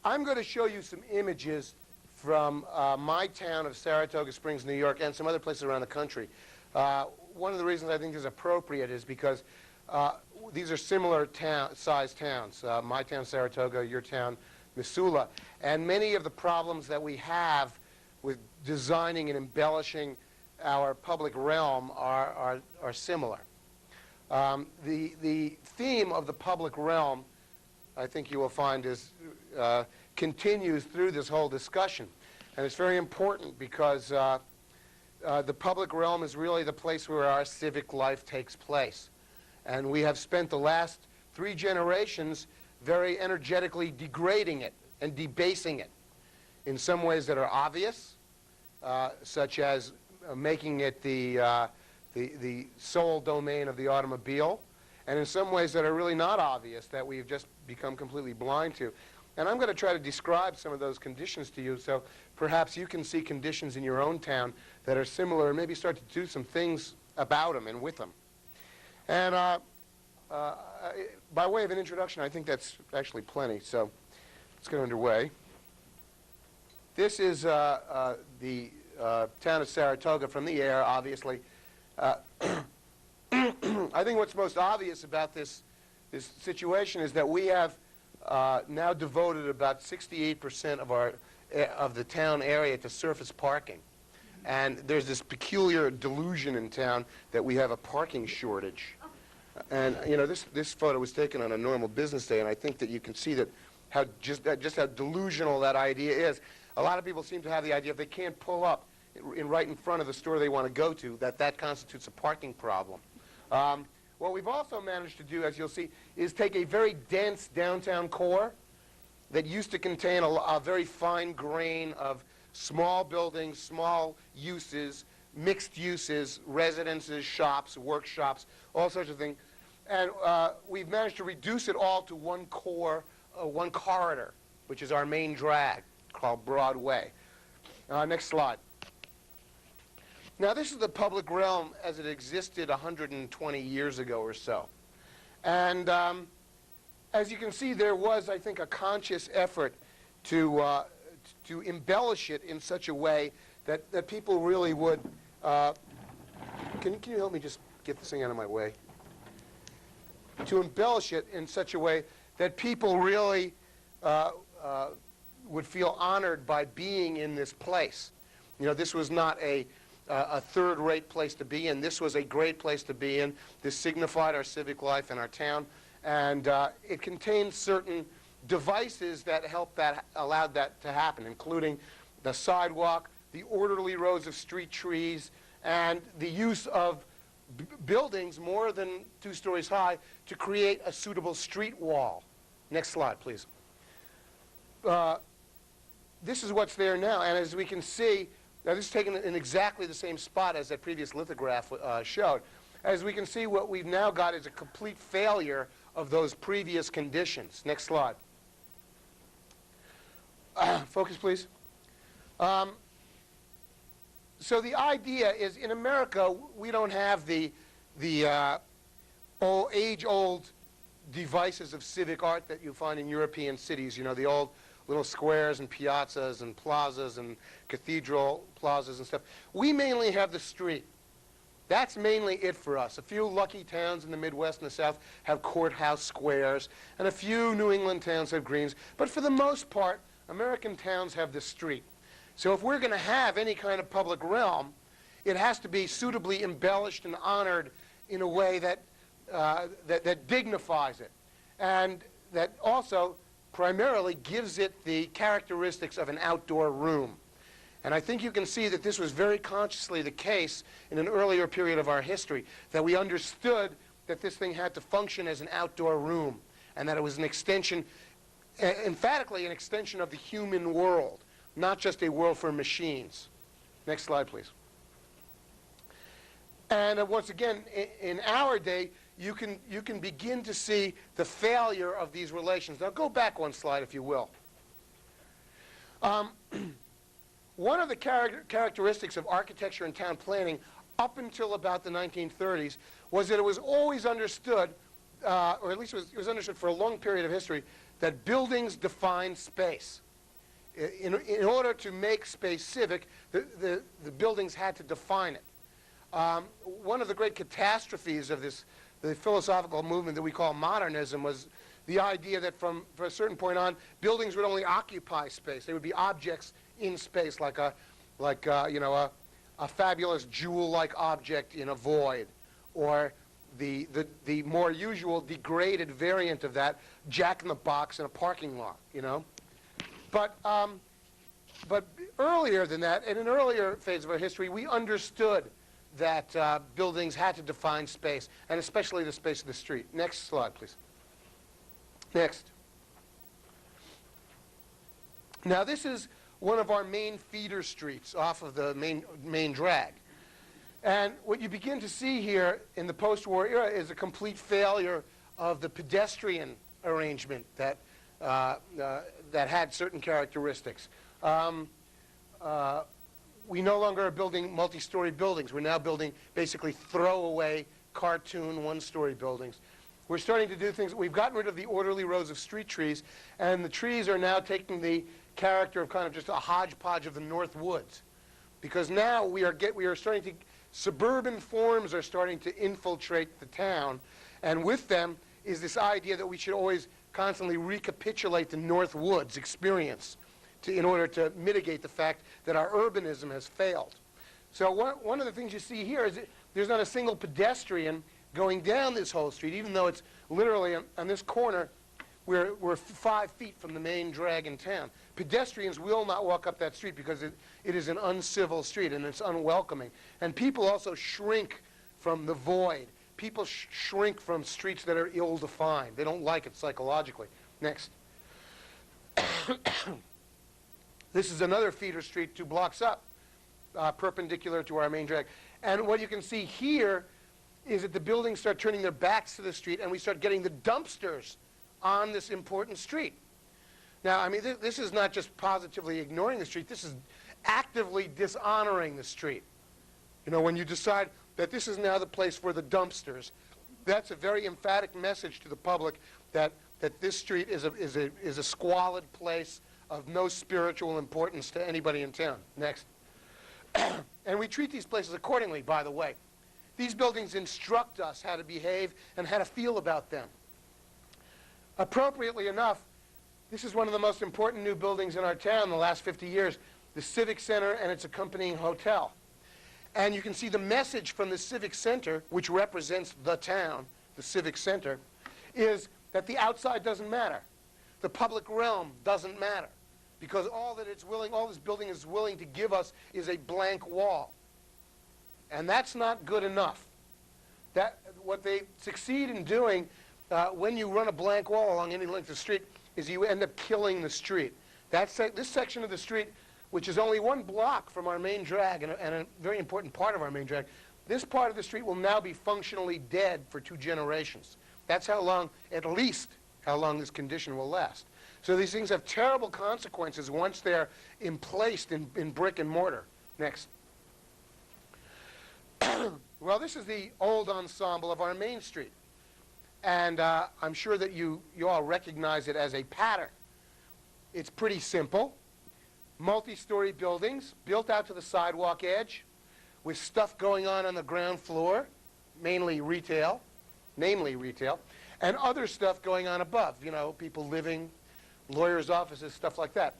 I'm going to show you some images from my town of Saratoga Springs, New York, and some other places around the country. One of the reasons I think this is appropriate is because these are similar sized towns. My town, Saratoga, your town, Missoula. And many of the problems that we have with designing and embellishing our public realm are similar. The theme of the public realm, I think you will find, continues through this whole discussion. And it's very important because the public realm is really the place where our civic life takes place. And we have spent the last 3 generations very energetically degrading it and debasing it in some ways that are obvious, such as making it the sole domain of the automobile, and in some ways that are really not obvious, that we've just become completely blind to. And I'm going to try to describe some of those conditions to you, so perhaps you can see conditions in your own town that are similar and maybe start to do some things about them and with them. And by way of an introduction, I think that's actually plenty, so let's get underway. This is the town of Saratoga from the air, obviously. I think what's most obvious about this situation is that we have now devoted about 68% of the town area to surface parking. And there's this peculiar delusion in town that we have a parking shortage. And you know, this photo was taken on a normal business day, and I think that you can see that just how delusional that idea is. A lot of people seem to have the idea if they can't pull up right in front of the store they want to go to, that constitutes a parking problem. What we've also managed to do, as you'll see, is take a very dense downtown core that used to contain a very fine grain of small buildings, small uses, mixed uses, residences, shops, workshops, all sorts of things. And we've managed to reduce it all to one core, one corridor, which is our main drag, called Broadway. Next slide. Now, this is the public realm as it existed 120 years ago or so. And as you can see, there was, I think, a conscious effort to embellish it in such a way that people really would... Can you help me just get this thing out of my way? To embellish it in such a way that people really would feel honored by being in this place. You know, this was not a third-rate place to be in. This was a great place to be in. This signified our civic life in our town. And it contained certain devices that allowed that to happen, including the sidewalk, the orderly rows of street trees, and the use of buildings more than 2 stories high to create a suitable street wall. Next slide, please. This is what's there now, and as we can see, now this is taken in exactly the same spot as that previous lithograph showed. As we can see, what we've now got is a complete failure of those previous conditions. Next slide. Focus, please. So the idea is, in America, we don't have the age-old devices of civic art that you find in European cities. You know, the old little squares and piazzas and plazas and cathedral plazas and stuff. We mainly have the street. That's mainly it for us. A few lucky towns in the Midwest and the South have courthouse squares, and a few New England towns have greens. But for the most part, American towns have the street. So if we're going to have any kind of public realm, it has to be suitably embellished and honored in a way that dignifies it, and that also primarily gives it the characteristics of an outdoor room. And I think you can see that this was very consciously the case in an earlier period of our history, that we understood that this thing had to function as an outdoor room, and that it was an extension, emphatically an extension of the human world, not just a world for machines. Next slide, please. And once again, in our day, you can begin to see the failure of these relations. Now go back one slide, if you will. One of the characteristics of architecture and town planning up until about the 1930s was that it was always understood, or at least it was understood for a long period of history, that buildings define space. In order to make space civic, the buildings had to define it. One of the great catastrophes of the philosophical movement that we call modernism was the idea that from a certain point on, buildings would only occupy space. They would be objects in space, like a fabulous jewel-like object in a void, or the more usual degraded variant of that, jack-in-the-box in a parking lot, you know. But earlier than that, in an earlier phase of our history, we understood that buildings had to define space, and especially the space of the street. Next slide, please. Next. Now, this is one of our main feeder streets off of the main drag. And what you begin to see here in the post-war era is a complete failure of the pedestrian arrangement that had certain characteristics. We no longer are building multi-story buildings. We're now building basically throwaway cartoon one-story buildings. We're starting to do things. We've gotten rid of the orderly rows of street trees, and the trees are now taking the character of kind of just a hodgepodge of the North Woods, because now we are starting to, suburban forms are starting to infiltrate the town, and with them is this idea that we should always constantly recapitulate the North Woods experience in order to mitigate the fact that our urbanism has failed. So one of the things you see here is that there's not a single pedestrian going down this whole street, even though it's literally on this corner. We're 5 feet from the main drag in town. Pedestrians will not walk up that street because it is an uncivil street and it's unwelcoming. And people also shrink from the void. People shrink from streets that are ill-defined. They don't like it psychologically. Next. This is another feeder street 2 blocks up, perpendicular to our main drag. And what you can see here is that the buildings start turning their backs to the street, and we start getting the dumpsters on this important street. Now, I mean, this is not just positively ignoring the street. This is actively dishonoring the street. You know, when you decide that this is now the place for the dumpsters, that's a very emphatic message to the public that this street is a squalid place of no spiritual importance to anybody in town. Next. And we treat these places accordingly, by the way. These buildings instruct us how to behave and how to feel about them. Appropriately enough, this is one of the most important new buildings in our town in the last 50 years, the Civic Center and its accompanying hotel. And you can see the message from the Civic Center, which represents the town, the Civic Center, is that the outside doesn't matter. The public realm doesn't matter, because all this building is willing to give us is a blank wall. And that's not good enough. What they succeed in doing when you run a blank wall along any length of street is you end up killing the street. This section of the street, which is only 1 block from our main drag and a very important part of our main drag, this part of the street will now be functionally dead for 2 generations. That's how long, at least, how long this condition will last. So these things have terrible consequences once they're emplaced in brick and mortar. Next. Well, this is the old ensemble of our main street. And I'm sure that you all recognize it as a pattern. It's pretty simple. Multi-story buildings built out to the sidewalk edge with stuff going on the ground floor, namely retail, and other stuff going on above, you know, people living, lawyers' offices, stuff like that.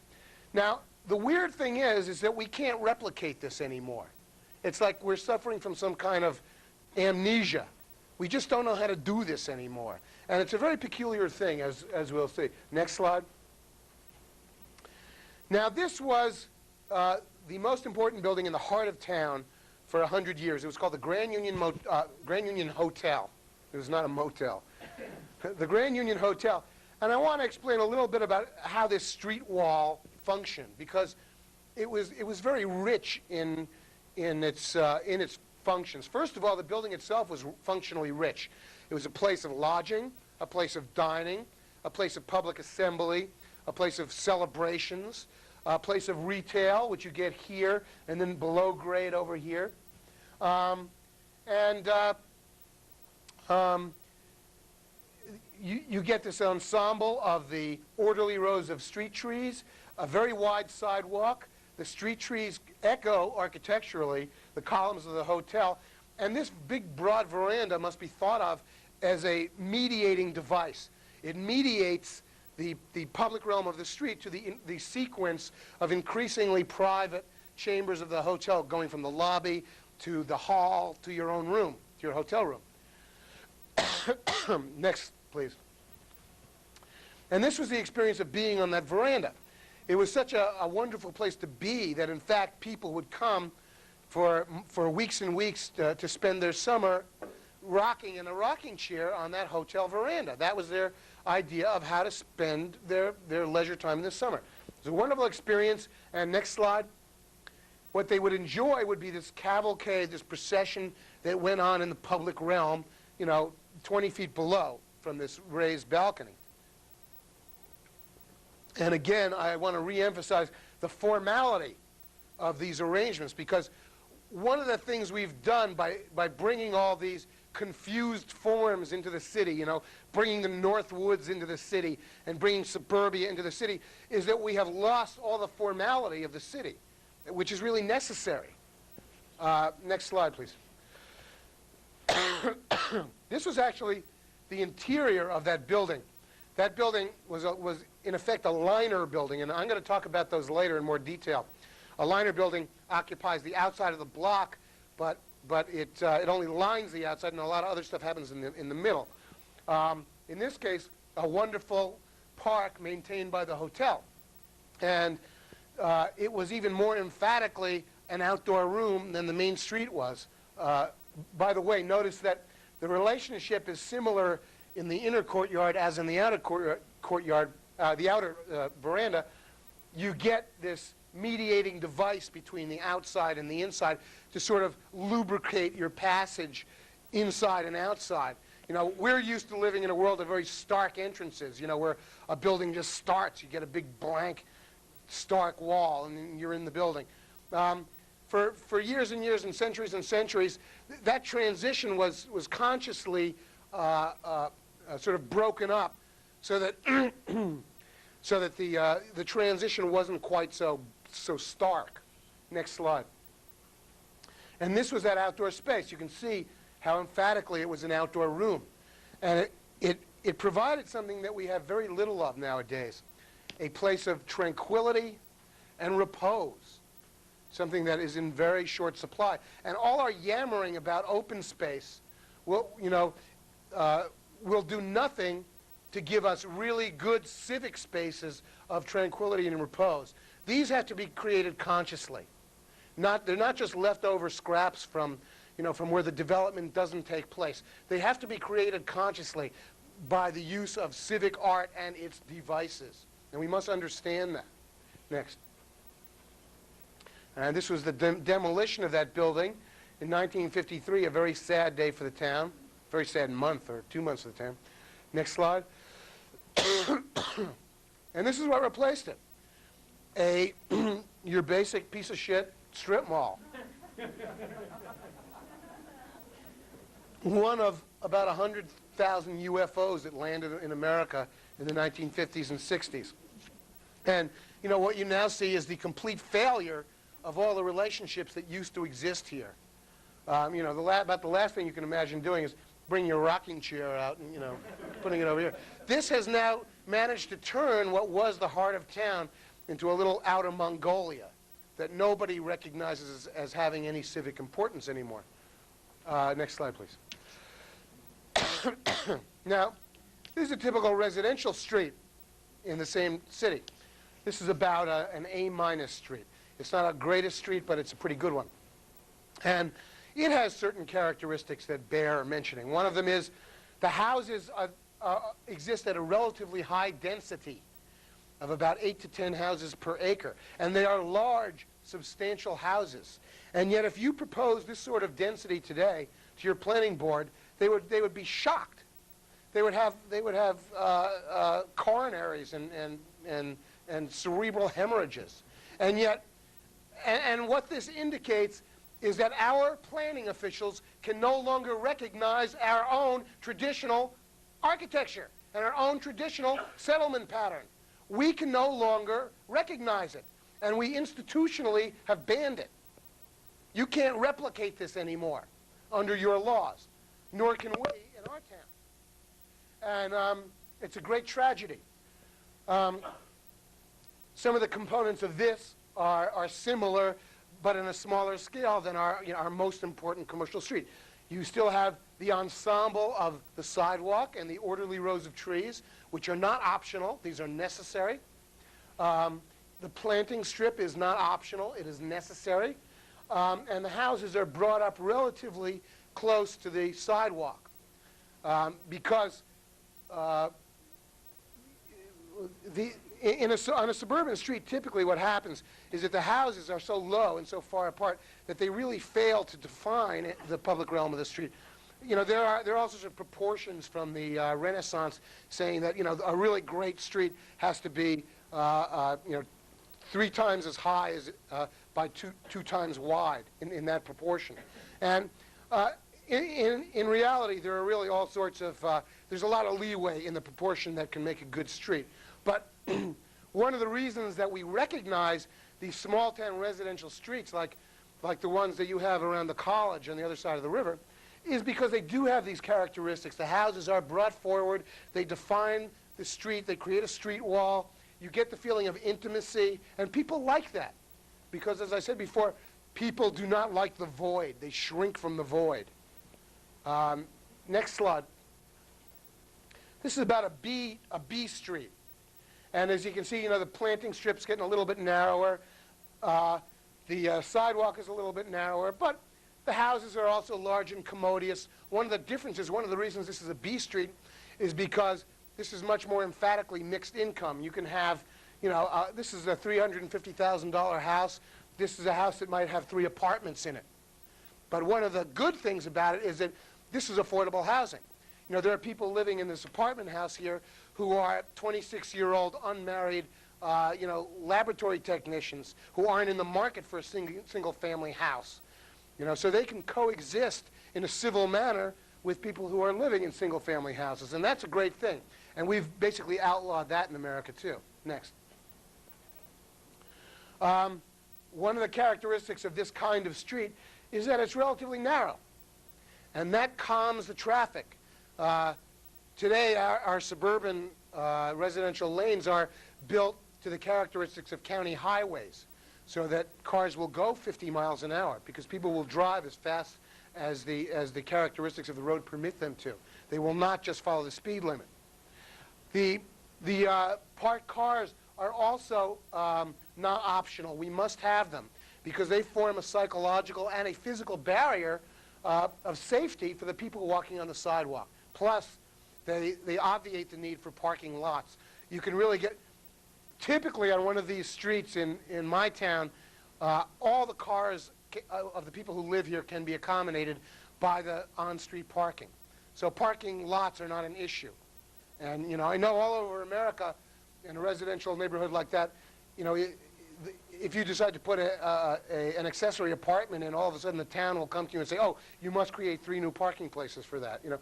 Now, the weird thing is that we can't replicate this anymore. It's like we're suffering from some kind of amnesia. We just don't know how to do this anymore. And it's a very peculiar thing, as we'll see. Next slide. Now, this was the most important building in the heart of town for 100 years. It was called the Grand Union Hotel. It was not a motel. The Grand Union Hotel. And I want to explain a little bit about how this street wall functioned, because it was very rich in its functions. First of all, the building itself was functionally rich. It was a place of lodging, a place of dining, a place of public assembly, a place of celebrations, a place of retail, which you get here, and then below grade over here. you get this ensemble of the orderly rows of street trees, a very wide sidewalk. The street trees echo architecturally the columns of the hotel. And this big, broad veranda must be thought of as a mediating device. It mediates the public realm of the street to the sequence of increasingly private chambers of the hotel, going from the lobby to the hall to your own room, to your hotel room. Next, please. And this was the experience of being on that veranda. It was such a wonderful place to be that, in fact, people would come for weeks and weeks to spend their summer rocking in a rocking chair on that hotel veranda. That was their idea of how to spend their leisure time in the summer. It was a wonderful experience. And next slide. What they would enjoy would be this cavalcade, this procession that went on in the public realm, 20 feet below from this raised balcony. And again, I want to re-emphasize the formality of these arrangements, because one of the things we've done by bringing all these confused forms into the city, bringing the North Woods into the city and bringing suburbia into the city, is that we have lost all the formality of the city, which is really necessary. Next slide, please. This was actually the interior of that building. That building was in effect a liner building, and I'm going to talk about those later in more detail. A liner building occupies the outside of the block, but it only lines the outside, and a lot of other stuff happens in the middle. In this case, a wonderful park maintained by the hotel, and it was even more emphatically an outdoor room than the main street was. By the way, notice that the relationship is similar in the inner courtyard as in the outer courtyard, the outer veranda. You get this mediating device between the outside and the inside to sort of lubricate your passage inside and outside. We're used to living in a world of very stark entrances, where a building just starts. You get a big blank, stark wall, and then you're in the building. For years and years and centuries, that transition was consciously sort of broken up so that so that the transition wasn't quite so stark. Next slide. And this was that outdoor space. You can see how emphatically it was an outdoor room. And it provided something that we have very little of nowadays, a place of tranquility and repose, something that is in very short supply. And all our yammering about open space will do nothing to give us really good civic spaces of tranquility and repose. These have to be created consciously. They're not just leftover scraps from where the development doesn't take place. They have to be created consciously by the use of civic art and its devices. And we must understand that. Next. And this was the demolition of that building in 1953, a very sad day for the town, very sad month or 2 months of the town. Next slide. And this is what replaced it. Your basic piece of shit strip mall. One of about 100,000 UFOs that landed in America in the 1950s and 60s. And what you now see is the complete failure of all the relationships that used to exist here. About the last thing you can imagine doing is bring your rocking chair out and putting it over here. This has now managed to turn what was the heart of town into a little outer Mongolia that nobody recognizes as having any civic importance anymore. Next slide, please. Now, this is a typical residential street in the same city. This is about an A- street. It's not a greatest street, but it's a pretty good one. And it has certain characteristics that bear mentioning. One of them is the houses exist at a relatively high density of about 8 to 10 houses per acre. And they are large, substantial houses. And yet if you propose this sort of density today to your planning board, they would be shocked. They would have coronaries and cerebral hemorrhages. And yet, and what this indicates is that our planning officials can no longer recognize our own traditional architecture. and our own traditional settlement pattern. We can no longer recognize it, and we institutionally have banned it. You can't replicate this anymore under your laws, nor can we in our town. And it's a great tragedy. Some of the components of this are similar, but in a smaller scale than our most important commercial street. You still have the ensemble of the sidewalk and the orderly rows of trees, which are not optional. These are necessary. The planting strip is not optional. It is necessary. And the houses are brought up relatively close to the sidewalk because on a suburban street, typically what happens is that the houses are so low and so far apart that they really fail to define the public realm of the street. You know, there are all sorts of proportions from the Renaissance saying that, you know, a really great street has to be, 3 times as high as by two times wide in that proportion. And in reality, there are really all sorts of, there's a lot of leeway in the proportion that can make a good street. But one of the reasons that we recognize these small town residential streets like the ones that you have around the college on the other side of the river is because they do have these characteristics. The houses are brought forward, they define the street, they create a street wall, you get the feeling of intimacy, and people like that. Because as I said before, people do not like the void. They shrink from the void. Next slide. This is about a B street. And as you can see, you know, the planting strip's getting a little bit narrower. The sidewalk is a little bit narrower, but the houses are also large and commodious. One of the differences, one of the reasons this is a B street is because this is much more emphatically mixed income. You can have, you know, this is a $350,000 house. This is a house that might have 3 apartments in it. But one of the good things about it is that this is affordable housing. You know, there are people living in this apartment house here who are 26-year-old unmarried, laboratory technicians who aren't in the market for a single-family house. You know, so they can coexist in a civil manner with people who are living in single-family houses, and that's a great thing. And we've basically outlawed that in America too. Next. One of the characteristics of this kind of street is that it's relatively narrow, and that calms the traffic. Today, our suburban residential lanes are built to the characteristics of county highways, so that cars will go 50 miles an hour because people will drive as fast as the characteristics of the road permit them to. They will not just follow the speed limit. The parked cars are also not optional. We must have them because they form a psychological and a physical barrier of safety for the people walking on the sidewalk. Plus, they obviate the need for parking lots. You can really get, typically on one of these streets in my town, all the cars of the people who live here can be accommodated by the on-street parking. So parking lots are not an issue. And, you know, I know all over America, in a residential neighborhood like that, you know, if you decide to put an accessory apartment in, all of a sudden the town will come to you and say, oh, you must create 3 new parking places for that. You know,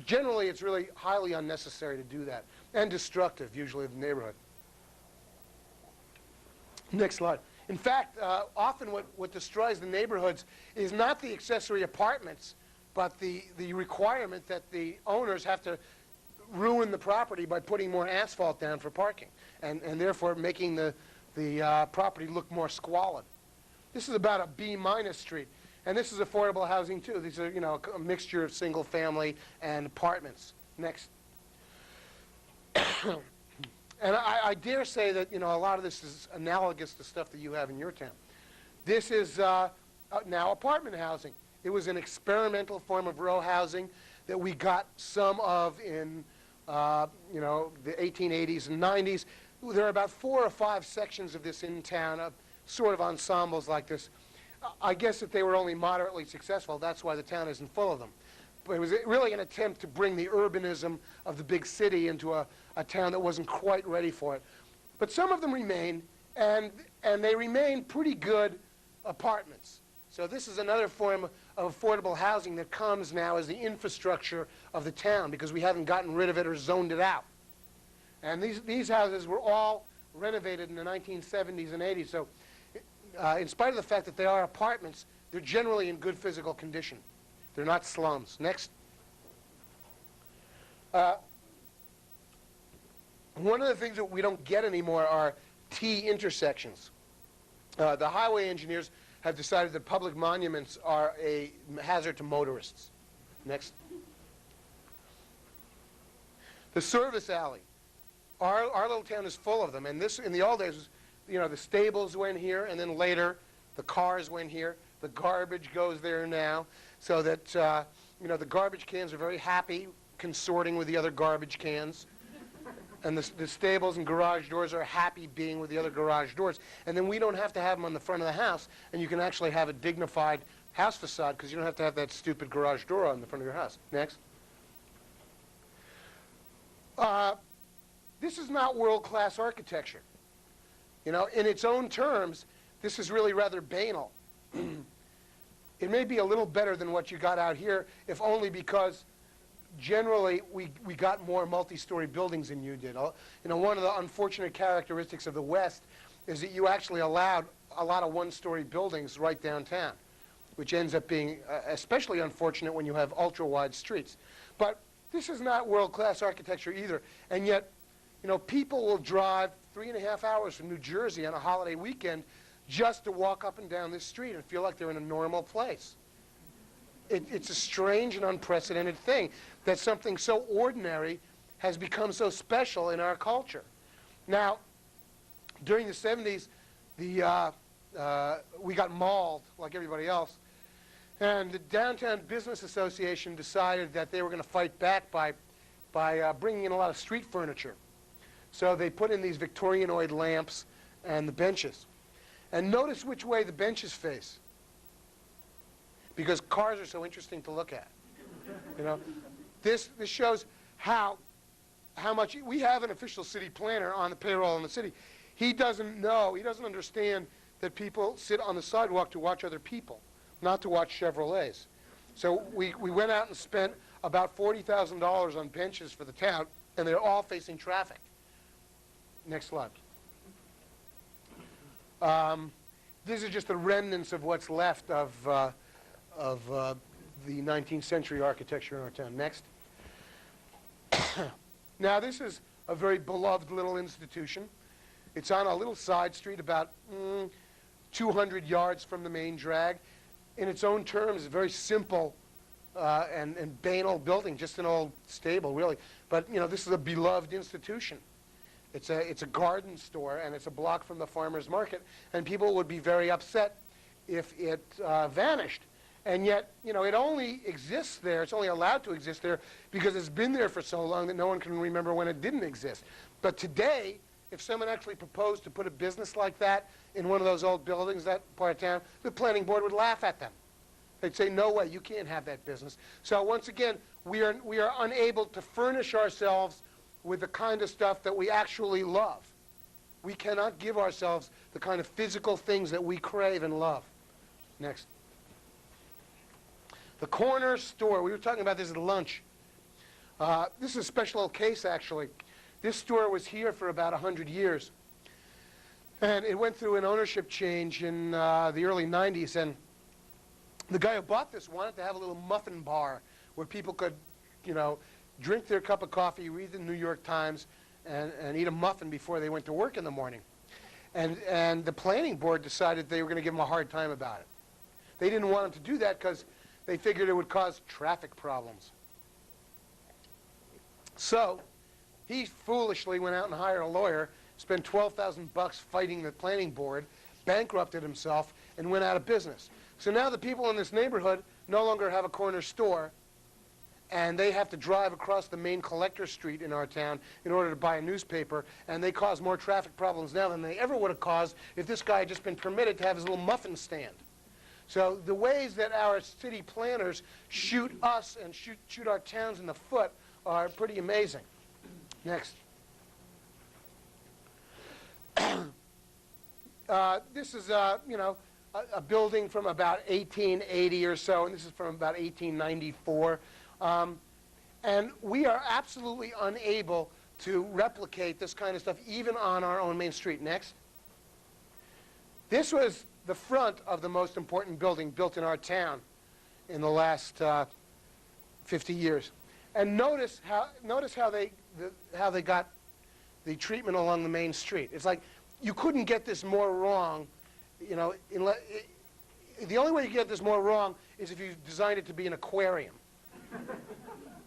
generally it's really highly unnecessary to do that, and destructive, usually, of the neighborhood. Next slide. In fact, often what destroys the neighborhoods is not the accessory apartments, but the requirement that the owners have to ruin the property by putting more asphalt down for parking, and therefore making the property look more squalid. This is about a B- street, and this is affordable housing too. These are, you know, a mixture of single family and apartments. Next. And I dare say that, you know, a lot of this is analogous to stuff that you have in your town. This is now apartment housing. It was an experimental form of row housing that we got some of in, the 1880s and 90s. There are about 4 or 5 sections of this in town, of sort of ensembles like this. I guess if they were only moderately successful, that's why the town isn't full of them. But it was really an attempt to bring the urbanism of the big city into a town that wasn't quite ready for it. But some of them remain, and they remain pretty good apartments. So this is another form of affordable housing that comes now as the infrastructure of the town because we haven't gotten rid of it or zoned it out. And these houses were all renovated in the 1970s and 80s. So in spite of the fact that they are apartments, they're generally in good physical condition. They're not slums. Next. One of the things that we don't get anymore are T intersections. The highway engineers have decided that public monuments are a hazard to motorists. Next. The service alley. Our little town is full of them, and this, in the old days, the stables went here, and then later the cars went here. The garbage goes there now, so that the garbage cans are very happy consorting with the other garbage cans, and the stables and garage doors are happy being with the other garage doors. And then we don't have to have them on the front of the house, and you can actually have a dignified house facade because you don't have to have that stupid garage door on the front of your house. Next. This is not world-class architecture. In its own terms, this is really rather banal. It may be a little better than what you got out here, if only because generally we got more multi-story buildings than you did. One of the unfortunate characteristics of the West is that you actually allowed a lot of one-story buildings right downtown, which ends up being especially unfortunate when you have ultra-wide streets. But this is not world-class architecture either, and yet people will drive 3.5 hours from New Jersey on a holiday weekend just to walk up and down this street and feel like they're in a normal place. It's a strange and unprecedented thing that something so ordinary has become so special in our culture. Now, during the 70s, we got mauled like everybody else, and the Downtown Business Association decided that they were going to fight back by bringing in a lot of street furniture. So they put in these Victorianoid lamps and the benches. And notice which way the benches face, because cars are so interesting to look at. This shows how much we have an official city planner on the payroll in the city. He doesn't understand that people sit on the sidewalk to watch other people, not to watch Chevrolets. So we went out and spent about $40,000 on benches for the town, and they're all facing traffic. Next slide. These are just the remnants of what's left of the 19th century architecture in our town. Next. Now, this is a very beloved little institution. It's on a little side street about 200 yards from the main drag. In its own terms, a very simple and banal building, just an old stable, really. But, this is a beloved institution. It's a garden store, and it's a block from the farmer's market, and people would be very upset if it vanished. And yet, it only exists there, it's only allowed to exist there because it's been there for so long that no one can remember when it didn't exist. But today, if someone actually proposed to put a business like that in one of those old buildings, that part of town, the planning board would laugh at them. They'd say, no way, you can't have that business. So once again, we are unable to furnish ourselves with the kind of stuff that we actually love. We cannot give ourselves the kind of physical things that we crave and love. Next. The corner store. We were talking about this at lunch. This is a special case, actually. This store was here for about 100 years. And it went through an ownership change in the early 90s. And the guy who bought this wanted to have a little muffin bar where people could, drink their cup of coffee, read the New York Times, and eat a muffin before they went to work in the morning. And the planning board decided they were going to give him a hard time about it. They didn't want him to do that because they figured it would cause traffic problems. So he foolishly went out and hired a lawyer, spent $12,000 fighting the planning board, bankrupted himself, and went out of business. So now the people in this neighborhood no longer have a corner store, and they have to drive across the main collector street in our town in order to buy a newspaper, and they cause more traffic problems now than they ever would have caused if this guy had just been permitted to have his little muffin stand. So the ways that our city planners shoot us and shoot our towns in the foot are pretty amazing. Next. This is, a building from about 1880 or so, and this is from about 1894. And we are absolutely unable to replicate this kind of stuff even on our own main street. Next. This was the front of the most important building built in our town in the last 50 years. And notice how they got the treatment along the main street. It's like you couldn't get this more wrong, you know, the only way you get this more wrong is if you designed it to be an aquarium.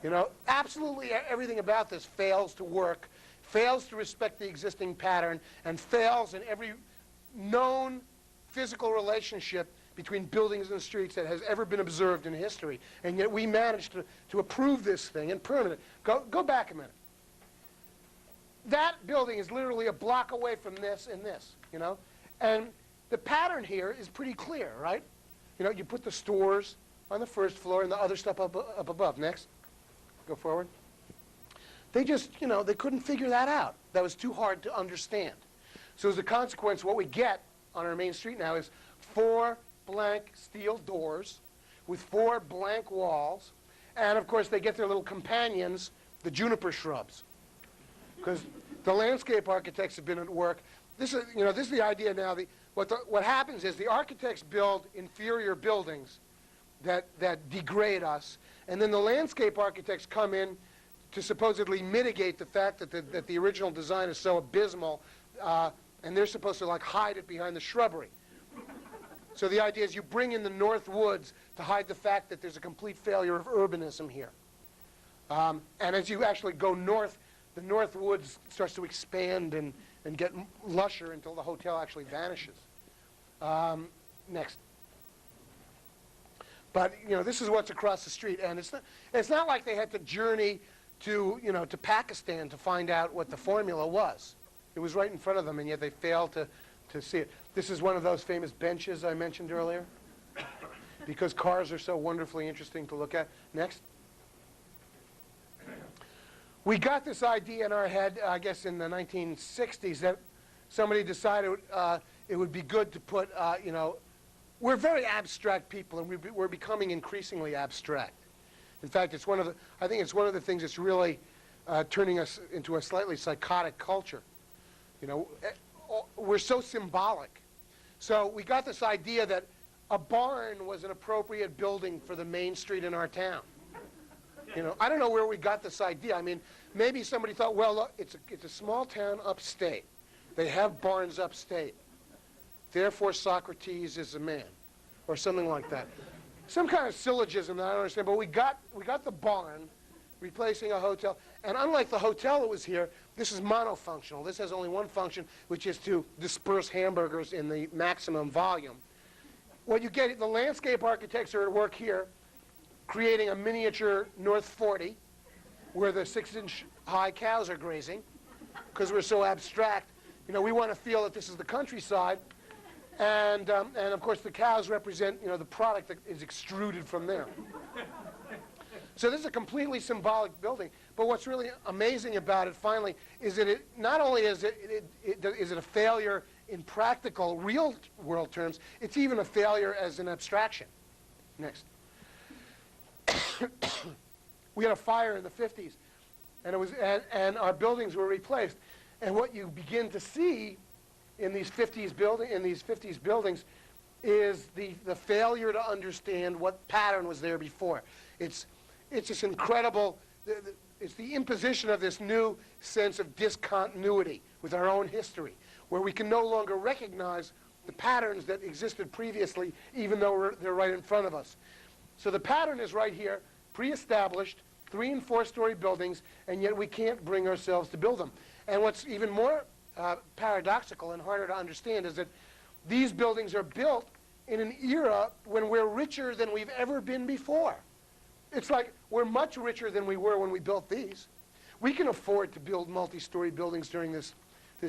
You know, absolutely everything about this fails to work, fails to respect the existing pattern, and fails in every known physical relationship between buildings and streets that has ever been observed in history. And yet we managed to approve this thing and permanent. Go back a minute. That building is literally a block away from this and this, you know. And the pattern here is pretty clear, right? You know, you put the stores on the first floor and the other stuff up above. Next. Go forward. They just, you know, they couldn't figure that out. That was too hard to understand. So as a consequence, what we get on our main street now is 4 blank steel doors with 4 blank walls. And, of course, they get their little companions, the juniper shrubs. Because the landscape architects have been at work. This is, you know, this is the idea now. What happens is the architects build inferior buildings that degrade us, and then the landscape architects come in to supposedly mitigate the fact that the original design is so abysmal, and they're supposed to like hide it behind the shrubbery. So the idea is you bring in the North Woods to hide the fact that there's a complete failure of urbanism here. And as you actually go north, the North Woods starts to expand and get lusher until the hotel actually vanishes. Next. But, you know, this is what's across the street, and it's not like they had to journey to, you know, to Pakistan to find out what the formula was. It was right in front of them, and yet they failed to see it. This is one of those famous benches I mentioned earlier, because cars are so wonderfully interesting to look at. Next. We got this idea in our head, I guess, in the 1960s, that somebody decided it would be good to put, you know, we're very abstract people, and we're becoming increasingly abstract. In fact, I think it's one of the things that's really turning us into a slightly psychotic culture. You know, we're so symbolic. So we got this idea that a barn was an appropriate building for the main street in our town. You know, I don't know where we got this idea. I mean, maybe somebody thought, well, look, it's a small town upstate. They have barns upstate. Therefore, Socrates is a man, or something like that. Some kind of syllogism that I don't understand. But we got the barn replacing a hotel. And unlike the hotel that was here, this is monofunctional. This has only one function, which is to disperse hamburgers in the maximum volume. What you get, the landscape architects are at work here, creating a miniature North 40, where the 6-inch high cows are grazing, because we're so abstract. You know, we want to feel that this is the countryside. And of course, the cows represent, you know, the product that is extruded from them. So this is a completely symbolic building. But what's really amazing about it, finally, is that it not only is it a failure in practical, real-world terms, it's even a failure as an abstraction. Next. We had a fire in the 50s, and our buildings were replaced. And what you begin to see in these 50s buildings is the failure to understand what pattern was there before. It's this incredible, it's the imposition of this new sense of discontinuity with our own history, where we can no longer recognize the patterns that existed previously, even though they're right in front of us. So the pattern is right here, pre-established, 3- and 4-story buildings, and yet we can't bring ourselves to build them. And what's even more paradoxical and harder to understand is that these buildings are built in an era when we're richer than we've ever been before. It's like we're much richer than we were when we built these. We can afford to build multi-story buildings during this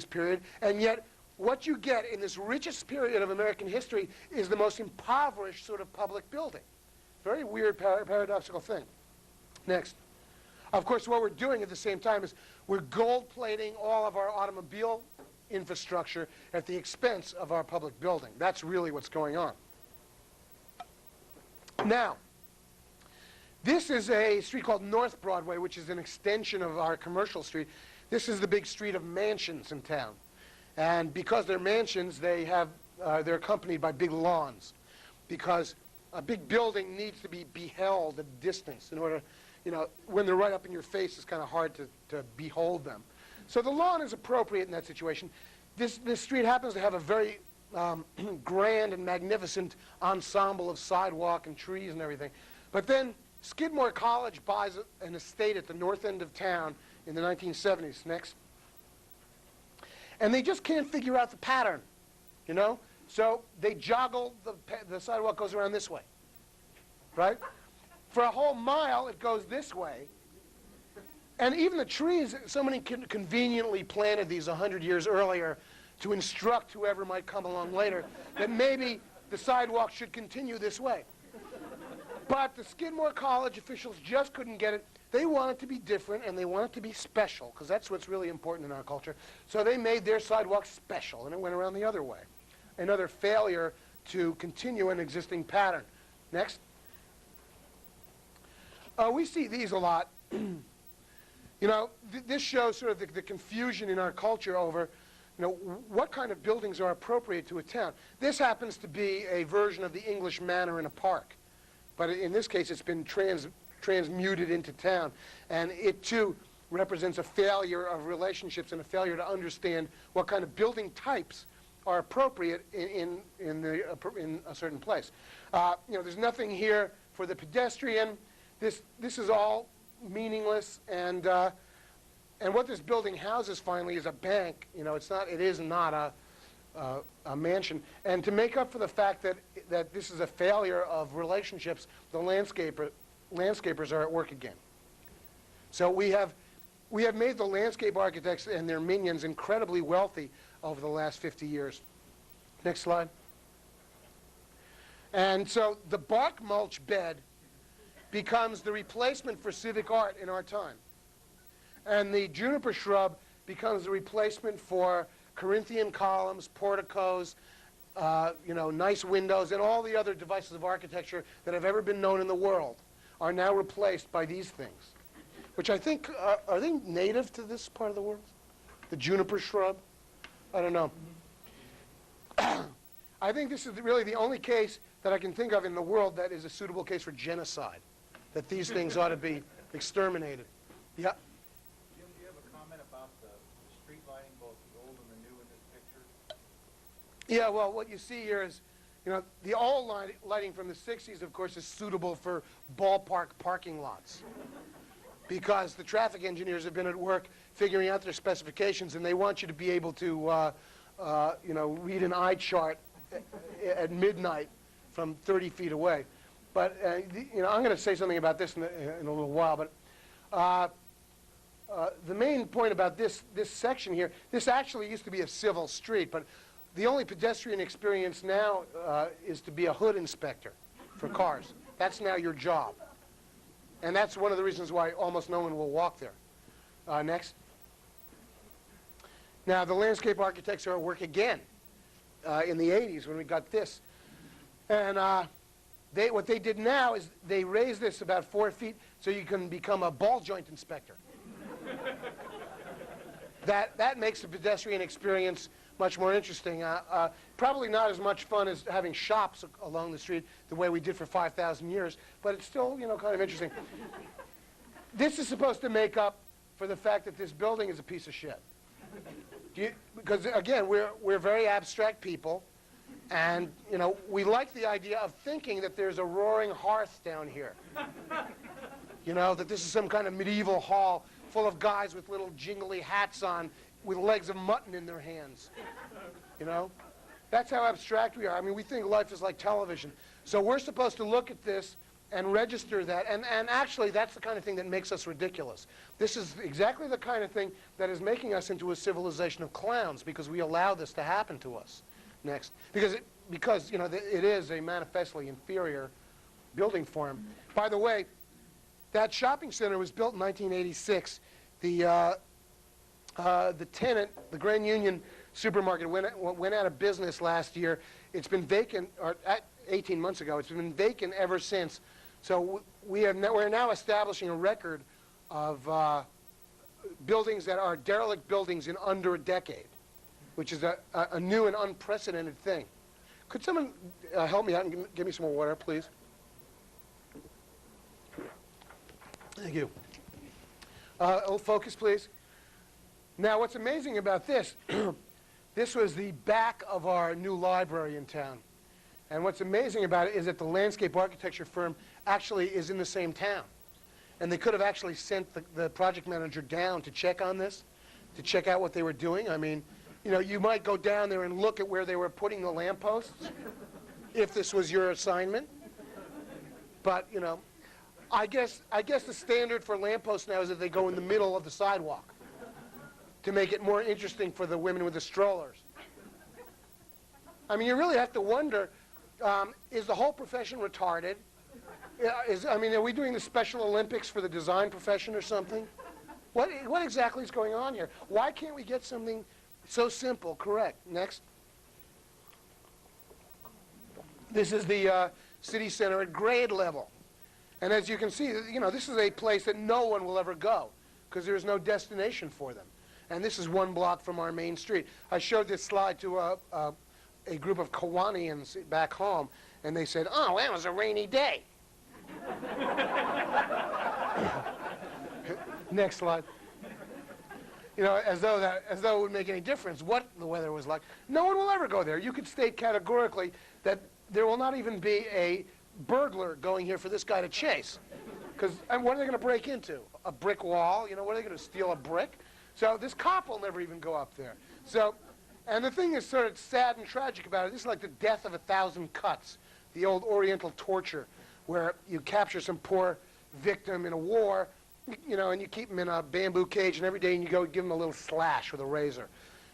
period, and yet what you get in this richest period of American history is the most impoverished sort of public building. Very weird, paradoxical thing. Next. Of course, what we're doing at the same time is we're gold-plating all of our automobile infrastructure at the expense of our public building. That's really what's going on. Now, this is a street called North Broadway, which is an extension of our commercial street. This is the big street of mansions in town. And because they're mansions, they're accompanied by big lawns. Because a big building needs to be beheld at a distance in order, when they're right up in your face, it's kind of hard to behold them. So the lawn is appropriate in that situation. This street happens to have a very grand and magnificent ensemble of sidewalk and trees and everything. But then Skidmore College buys an estate at the north end of town in the 1970s. Next. And they just can't figure out the pattern, So they joggle, the sidewalk goes around this way, right? For a whole mile, it goes this way. And even the trees, somebody conveniently planted these 100 years earlier to instruct whoever might come along later that maybe the sidewalk should continue this way. But the Skidmore College officials just couldn't get it. They want it to be different, and they want it to be special, because that's what's really important in our culture. So they made their sidewalk special, and it went around the other way. Another failure to continue an existing pattern. Next. We see these a lot. This shows sort of the confusion in our culture over what kind of buildings are appropriate to a town. This happens to be a version of the English manor in a park. But in this case, it's been transmuted into town. And it, too, represents a failure of relationships and a failure to understand what kind of building types are appropriate in a certain place. There's nothing here for the pedestrian. This is all meaningless. And what this building houses finally is a bank. It is not a mansion. And to make up for the fact that this is a failure of relationships, the landscapers are at work again. So we have made the landscape architects and their minions incredibly wealthy over the last 50 years. Next slide. And so the bark mulch bed becomes the replacement for civic art in our time. And the juniper shrub becomes the replacement for Corinthian columns, porticos, nice windows, and all the other devices of architecture that have ever been known in the world are now replaced by these things, which I think, are they native to this part of the world? The juniper shrub? I don't know. I think this is really the only case that I can think of in the world that is a suitable case for genocide, that these things ought to be exterminated. Yeah? Jim, do you have a comment about the street lighting, both the old and the new in this picture? Yeah, well, what you see here is, the old lighting from the 60s, of course, is suitable for ballpark parking lots because the traffic engineers have been at work figuring out their specifications, and they want you to be able to, read an eye chart at midnight from 30 feet away. But, I'm going to say something about this in a little while, but the main point about this section here, this actually used to be a civil street, but the only pedestrian experience now is to be a hood inspector for cars. That's now your job. And that's one of the reasons why almost no one will walk there. Next. Now, the landscape architects are at work again in the 80s when we got this. And what they did now is they raised this about 4 feet so you can become a ball joint inspector. That makes the pedestrian experience much more interesting. Probably not as much fun as having shops along the street the way we did for 5,000 years, but it's still, kind of interesting. This is supposed to make up for the fact that this building is a piece of shit. Because, again, we're very abstract people, and, we like the idea of thinking that there's a roaring hearth down here. That this is some kind of medieval hall full of guys with little jingly hats on with legs of mutton in their hands. That's how abstract we are. I mean, we think life is like television. So we're supposed to look at this and register that. And actually, that's the kind of thing that makes us ridiculous. This is exactly the kind of thing that is making us into a civilization of clowns, because we allow this to happen to us. Next. Because it is a manifestly inferior building form. By the way, that shopping center was built in 1986. The tenant, the Grand Union supermarket, went out of business last year. It's been vacant, or 18 months ago. It's been vacant ever since. So we're now establishing a record of buildings that are derelict buildings in under a decade, which is a new and unprecedented thing. Could someone help me out and give me some more water, please? Thank you. Focus, please. Now, what's amazing about this, this was the back of our new library in town. And what's amazing about it is that the landscape architecture firm actually is in the same town. And they could have actually sent the project manager down to check on this, to check out what they were doing. I mean, you know, you might go down there and look at where they were putting the lampposts, if this was your assignment. But, you know, I guess the standard for lampposts now is that they go in the middle of the sidewalk to make it more interesting for the women with the strollers. I mean, you really have to wonder, is the whole profession retarded? I mean, are we doing the Special Olympics for the design profession or something? What exactly is going on here? Why can't we get something so simple correct? Next. This is the city center at grade level. And as you can see, you know, this is a place that no one will ever go because there's no destination for them. And this is 1 block from our main street. I showed this slide to a group of Kiwanians back home, and they said, "Oh, that was a rainy day." Next slide. You know, as though it would make any difference what the weather was like. No one will ever go there. You could state categorically that there will not even be a burglar going here for this guy to chase. Because what are they going to break into? A brick wall? You know, what are they going to steal, a brick? So this cop will never even go up there. So, and the thing that's sort of sad and tragic about it, this is like the death of 1,000 cuts, the old Oriental torture, where you capture some poor victim in a war, you know, and you keep him in a bamboo cage, and every day you go give him a little slash with a razor.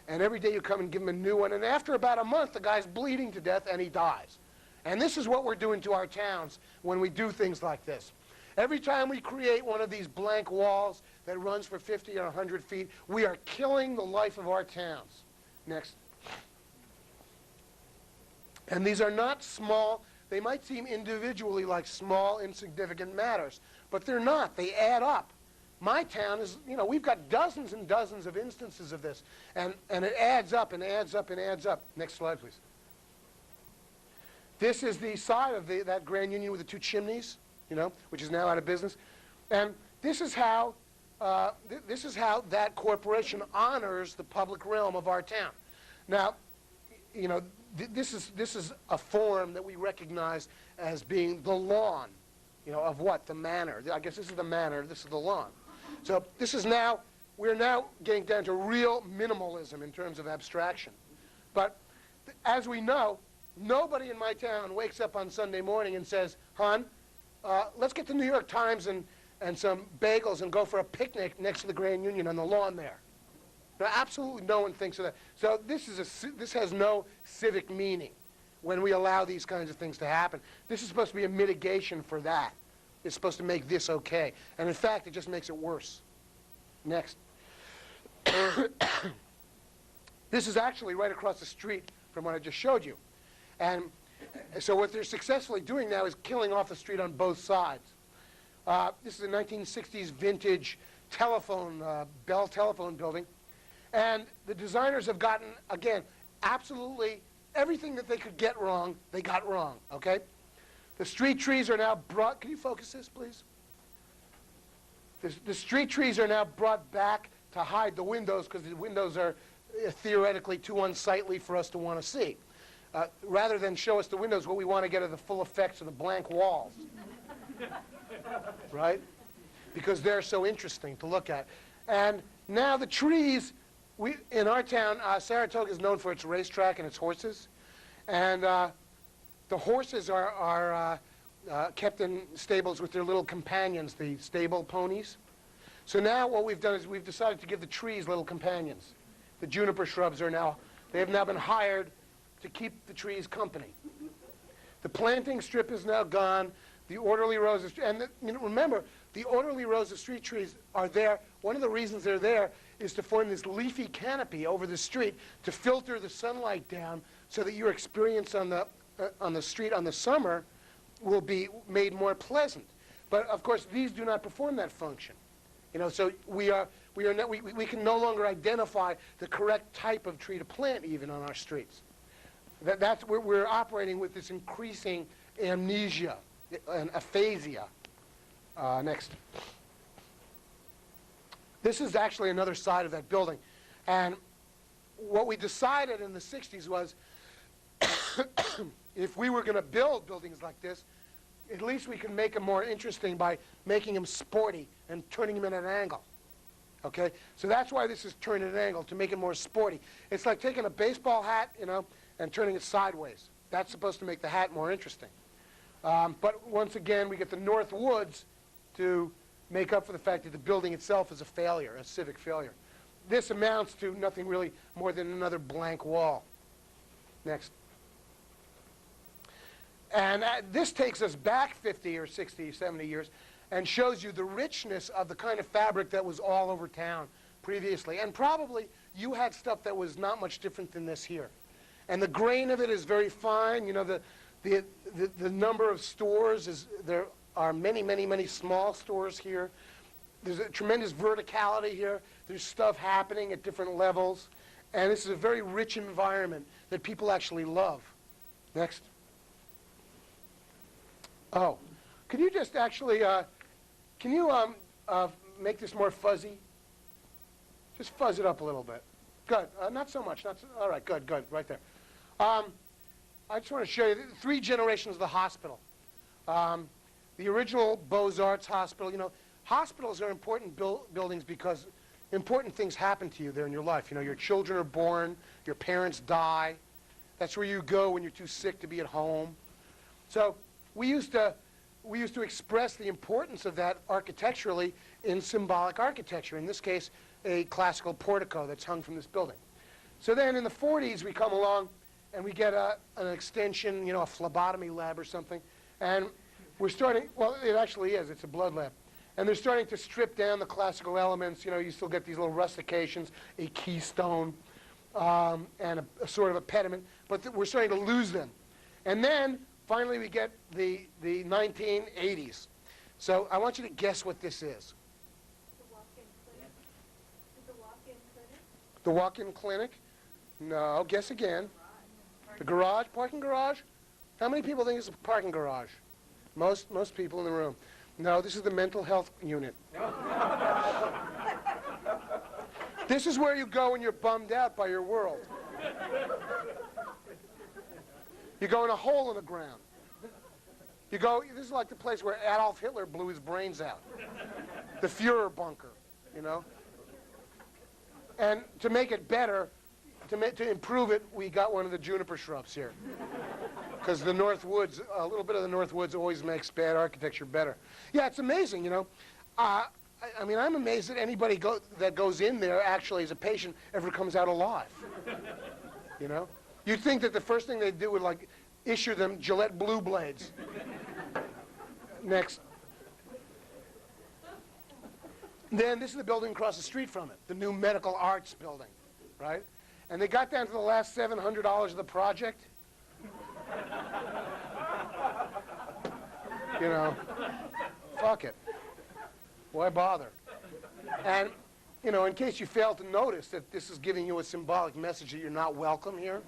And every day you come and give him a new one, and after about a month, the guy's bleeding to death, and he dies. And this is what we're doing to our towns when we do things like this. Every time we create one of these blank walls that runs for 50 or 100 feet, we are killing the life of our towns. Next. And these are not small. They might seem individually like small, insignificant matters, but they're not. They add up. My town is, you know, we've got dozens and dozens of instances of this, and it adds up and adds up and adds up. Next slide, please. This is the side of that Grand Union with the 2 chimneys, you know, which is now out of business. And this is how that corporation honors the public realm of our town. Now, you know, this is a form that we recognize as being the lawn, you know, of what? The manor. I guess this is the manor, this is the lawn. So this is now, we're now getting down to real minimalism in terms of abstraction. But as we know, nobody in my town wakes up on Sunday morning and says, "Hon, let's get the New York Times and some bagels and go for a picnic next to the Grand Union on the lawn there." Now, absolutely no one thinks of that. So this has no civic meaning when we allow these kinds of things to happen. This is supposed to be a mitigation for that. It's supposed to make this okay. And in fact, it just makes it worse. Next. This is actually right across the street from what I just showed you. And so what they're successfully doing now is killing off the street on both sides. This is a 1960s vintage telephone, Bell telephone building. And the designers have gotten, again, absolutely everything that they could get wrong, they got wrong, okay? The street trees are now brought, can you focus this, please? The street trees are now brought back to hide the windows because the windows are theoretically too unsightly for us to want to see. Rather than show us the windows, what we want to get are the full effects of the blank walls. Right? Because they're so interesting to look at. And now the trees, in our town, Saratoga is known for its racetrack and its horses. And the horses are kept in stables with their little companions, the stable ponies. So now what we've done is we've decided to give the trees little companions. The juniper shrubs they have now been hired to keep the trees company. The planting strip is now gone. The orderly rows of, and remember, the orderly rows of street trees are there. One of the reasons they're there is to form this leafy canopy over the street to filter the sunlight down so that your experience on the street on the summer will be made more pleasant. But of course, these do not perform that function. So we can no longer identify the correct type of tree to plant even on our streets. That's where we're operating with this increasing amnesia and aphasia. Next. This is actually another side of that building. And what we decided in the 60s was if we were going to build buildings like this, at least we can make them more interesting by making them sporty and turning them at an angle. Okay? So that's why this is turned at an angle, to make it more sporty. It's like taking a baseball hat, and turning it sideways. That's supposed to make the hat more interesting. But once again, we get the North Woods to make up for the fact that the building itself is a failure, a civic failure. This amounts to nothing really more than another blank wall. Next. And this takes us back 50 or 60, 70 years and shows you the richness of the kind of fabric that was all over town previously. And probably you had stuff that was not much different than this here. And the grain of it is very fine. The number of stores is, there are many, many, many small stores here. There's a tremendous verticality here. There's stuff happening at different levels. And this is a very rich environment that people actually love. Next. Oh, could you just actually, can you make this more fuzzy? Just fuzz it up a little bit. Good. Not so much. All right, good, right there. I just want to show you 3 generations of the hospital. The original Beaux-Arts Hospital, hospitals are important buildings because important things happen to you there in your life. Your children are born, your parents die. That's where you go when you're too sick to be at home. So we used to express the importance of that architecturally in symbolic architecture. In this case, a classical portico that's hung from this building. So then in the 40s, we come along and we get an extension, a phlebotomy lab or something. And we're starting, well, it actually is. It's a blood lab. And they're starting to strip down the classical elements. You still get these little rustications, a keystone, and a sort of a pediment. But we're starting to lose them. And then, finally, we get the 1980s. So I want you to guess what this is. The walk-in clinic? Is the walk-in clinic? The walk-in clinic? No. Guess again. The garage? Parking garage? How many people think it's a parking garage? Most people in the room. No, this is the mental health unit. This is where you go when you're bummed out by your world. You go in a hole in the ground. This is like the place where Adolf Hitler blew his brains out. The Fuhrer bunker, And to make it better, to improve it, we got one of the juniper shrubs here. Because the North Woods, a little bit of the North Woods always makes bad architecture better. Yeah, it's amazing, I mean, I'm amazed that anybody that goes in there actually as a patient ever comes out alive. You'd think that the first thing they'd do would, issue them Gillette Blue Blades. Next. Then this is the building across the street from it, the new medical arts building, right? And they got down to the last $700 of the project. Fuck it. Why bother? And, in case you fail to notice that this is giving you a symbolic message that you're not welcome here,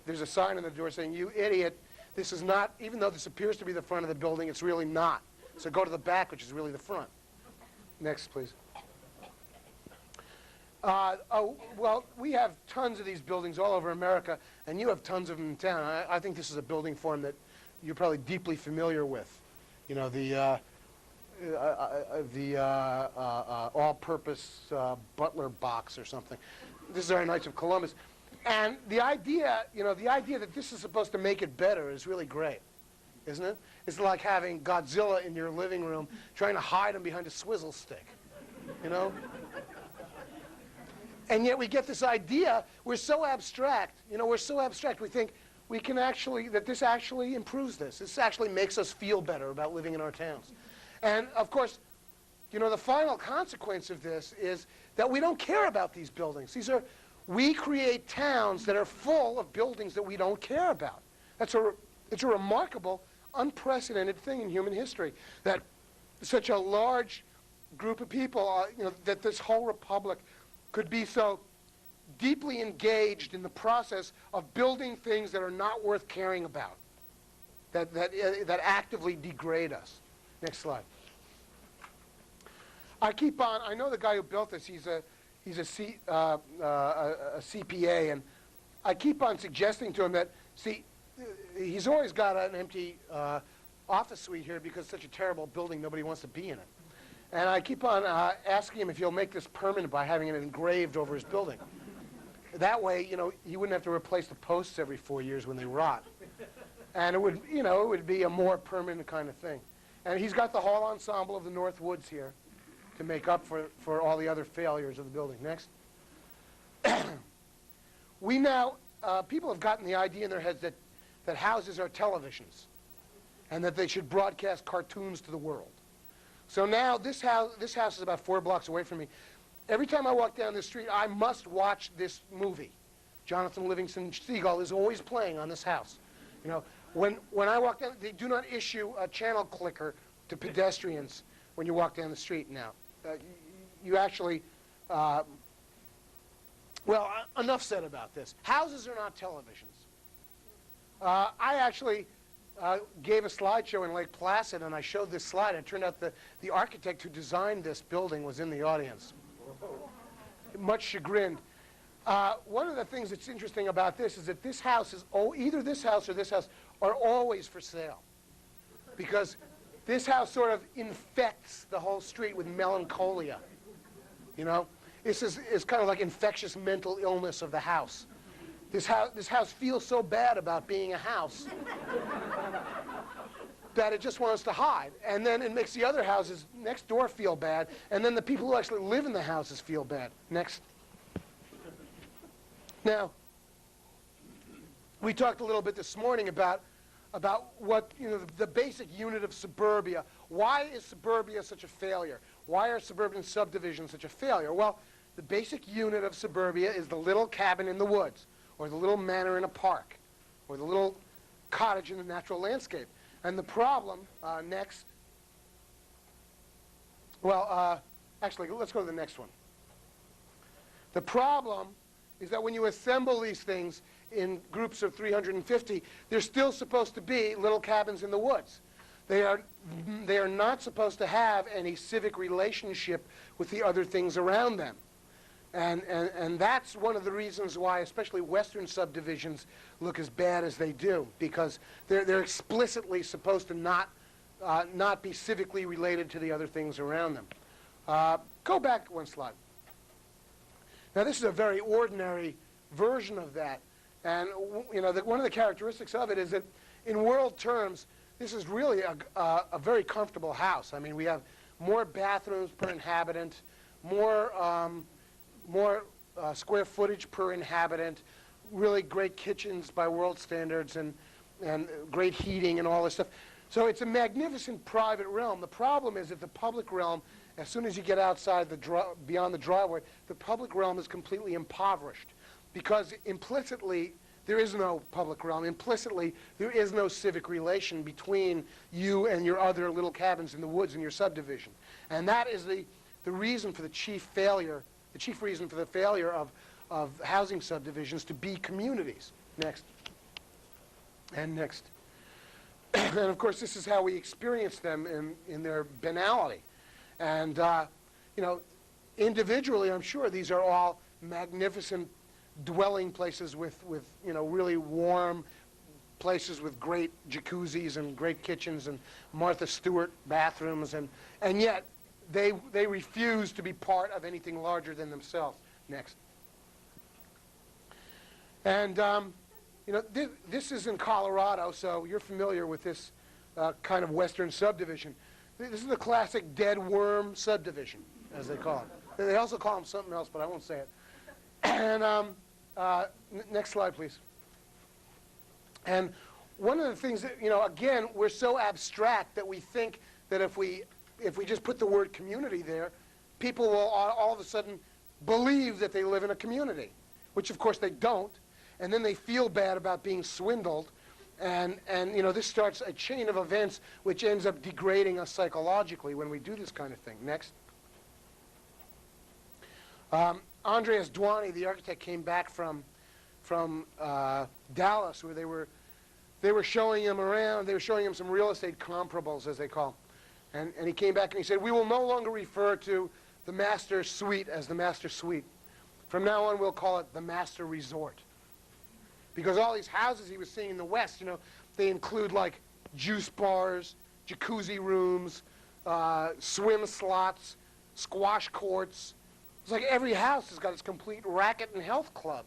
there's a sign on the door saying, "You idiot, this is not, even though this appears to be the front of the building, it's really not. So go to the back, which is really the front." Next, please. Well, we have tons of these buildings all over America, and you have tons of them in town. I think this is a building form that you're probably deeply familiar with. The all-purpose butler box or something. This is our Knights of Columbus. And the idea that this is supposed to make it better is really great, isn't it? It's like having Godzilla in your living room trying to hide him behind a swizzle stick, And yet we get this idea, we're so abstract, we think we can that this actually improves this. This actually makes us feel better about living in our towns. And, of course, the final consequence of this is that we don't care about these buildings. We create towns that are full of buildings that we don't care about. It's a remarkable, unprecedented thing in human history, that such a large group of people, that this whole republic could be so deeply engaged in the process of building things that are not worth caring about, that actively degrade us. Next slide. I know the guy who built this, he's a CPA, and I keep on suggesting to him that, see, he's always got an empty office suite here because it's such a terrible building, nobody wants to be in it. And I keep on asking him if he'll make this permanent by having it engraved over his building. That way, he wouldn't have to replace the posts every 4 years when they rot. And it would be a more permanent kind of thing. And he's got the whole ensemble of the North Woods here to make up for all the other failures of the building. Next. People have gotten the idea in their heads that houses are televisions and that they should broadcast cartoons to the world. So now this house is about 4 blocks away from me. Every time I walk down the street, I must watch this movie. Jonathan Livingston Seagull is always playing on this house. When I walk down, they do not issue a channel clicker to pedestrians when you walk down the street now. You actually, enough said about this. Houses are not televisions. I actually gave a slideshow in Lake Placid, and I showed this slide. It turned out the architect who designed this building was in the audience. Much chagrined. One of the things that's interesting about this is that this house is, either this house or this house are always for sale. Because this house sort of infects the whole street with melancholia. This is kind of like infectious mental illness of the house. This house feels so bad about being a house that it just wants to hide. And then it makes the other houses next door feel bad, and then the people who actually live in the houses feel bad. Next. Now, we talked a little bit this morning about what, the basic unit of suburbia. Why is suburbia such a failure? Why are suburban subdivisions such a failure? Well, the basic unit of suburbia is the little cabin in the woods, or the little manor in a park, or the little cottage in the natural landscape. And the problem, next, actually, let's go to the next one. The problem is that when you assemble these things in groups of 350, they're still supposed to be little cabins in the woods. They are not supposed to have any civic relationship with the other things around them. And that's one of the reasons why especially Western subdivisions look as bad as they do, because they're explicitly supposed to not be civically related to the other things around them. Go back one slide. Now this is a very ordinary version of that. And one of the characteristics of it is that in world terms, this is really a very comfortable house. I mean, we have more bathrooms per inhabitant, more square footage per inhabitant, really great kitchens by world standards, and great heating and all this stuff. So it's a magnificent private realm. The problem is that the public realm, as soon as you get outside beyond the driveway, the public realm is completely impoverished, because implicitly there is no public realm. Implicitly, there is no civic relation between you and your other little cabins in the woods in your subdivision. And that is the reason for the chief reason for the failure of housing subdivisions to be communities. Next. And next. And of course, this is how we experience them in their banality. And, individually, I'm sure these are all magnificent dwelling places with really warm places with great jacuzzis and great kitchens and Martha Stewart bathrooms, and yet they refuse to be part of anything larger than themselves. Next. And this is in Colorado, so you're familiar with this kind of Western subdivision. This is the classic dead worm subdivision, as they call it. They also call them something else, but I won't say it. And next slide, please. And one of the things that, again, we're so abstract that we think that if we just put the word community there, people will all of a sudden believe that they live in a community, which of course they don't, and then they feel bad about being swindled, and this starts a chain of events which ends up degrading us psychologically when we do this kind of thing. Next. Andreas Dwani, the architect, came back from Dallas, where they were showing him around. They were showing him some real estate comparables, as they call them. And he came back and he said, "We will no longer refer to the master suite as the master suite. From now on, we'll call it the master resort." Because all these houses he was seeing in the West, they include like juice bars, jacuzzi rooms, swim slots, squash courts. It's like every house has got its complete racket and health club,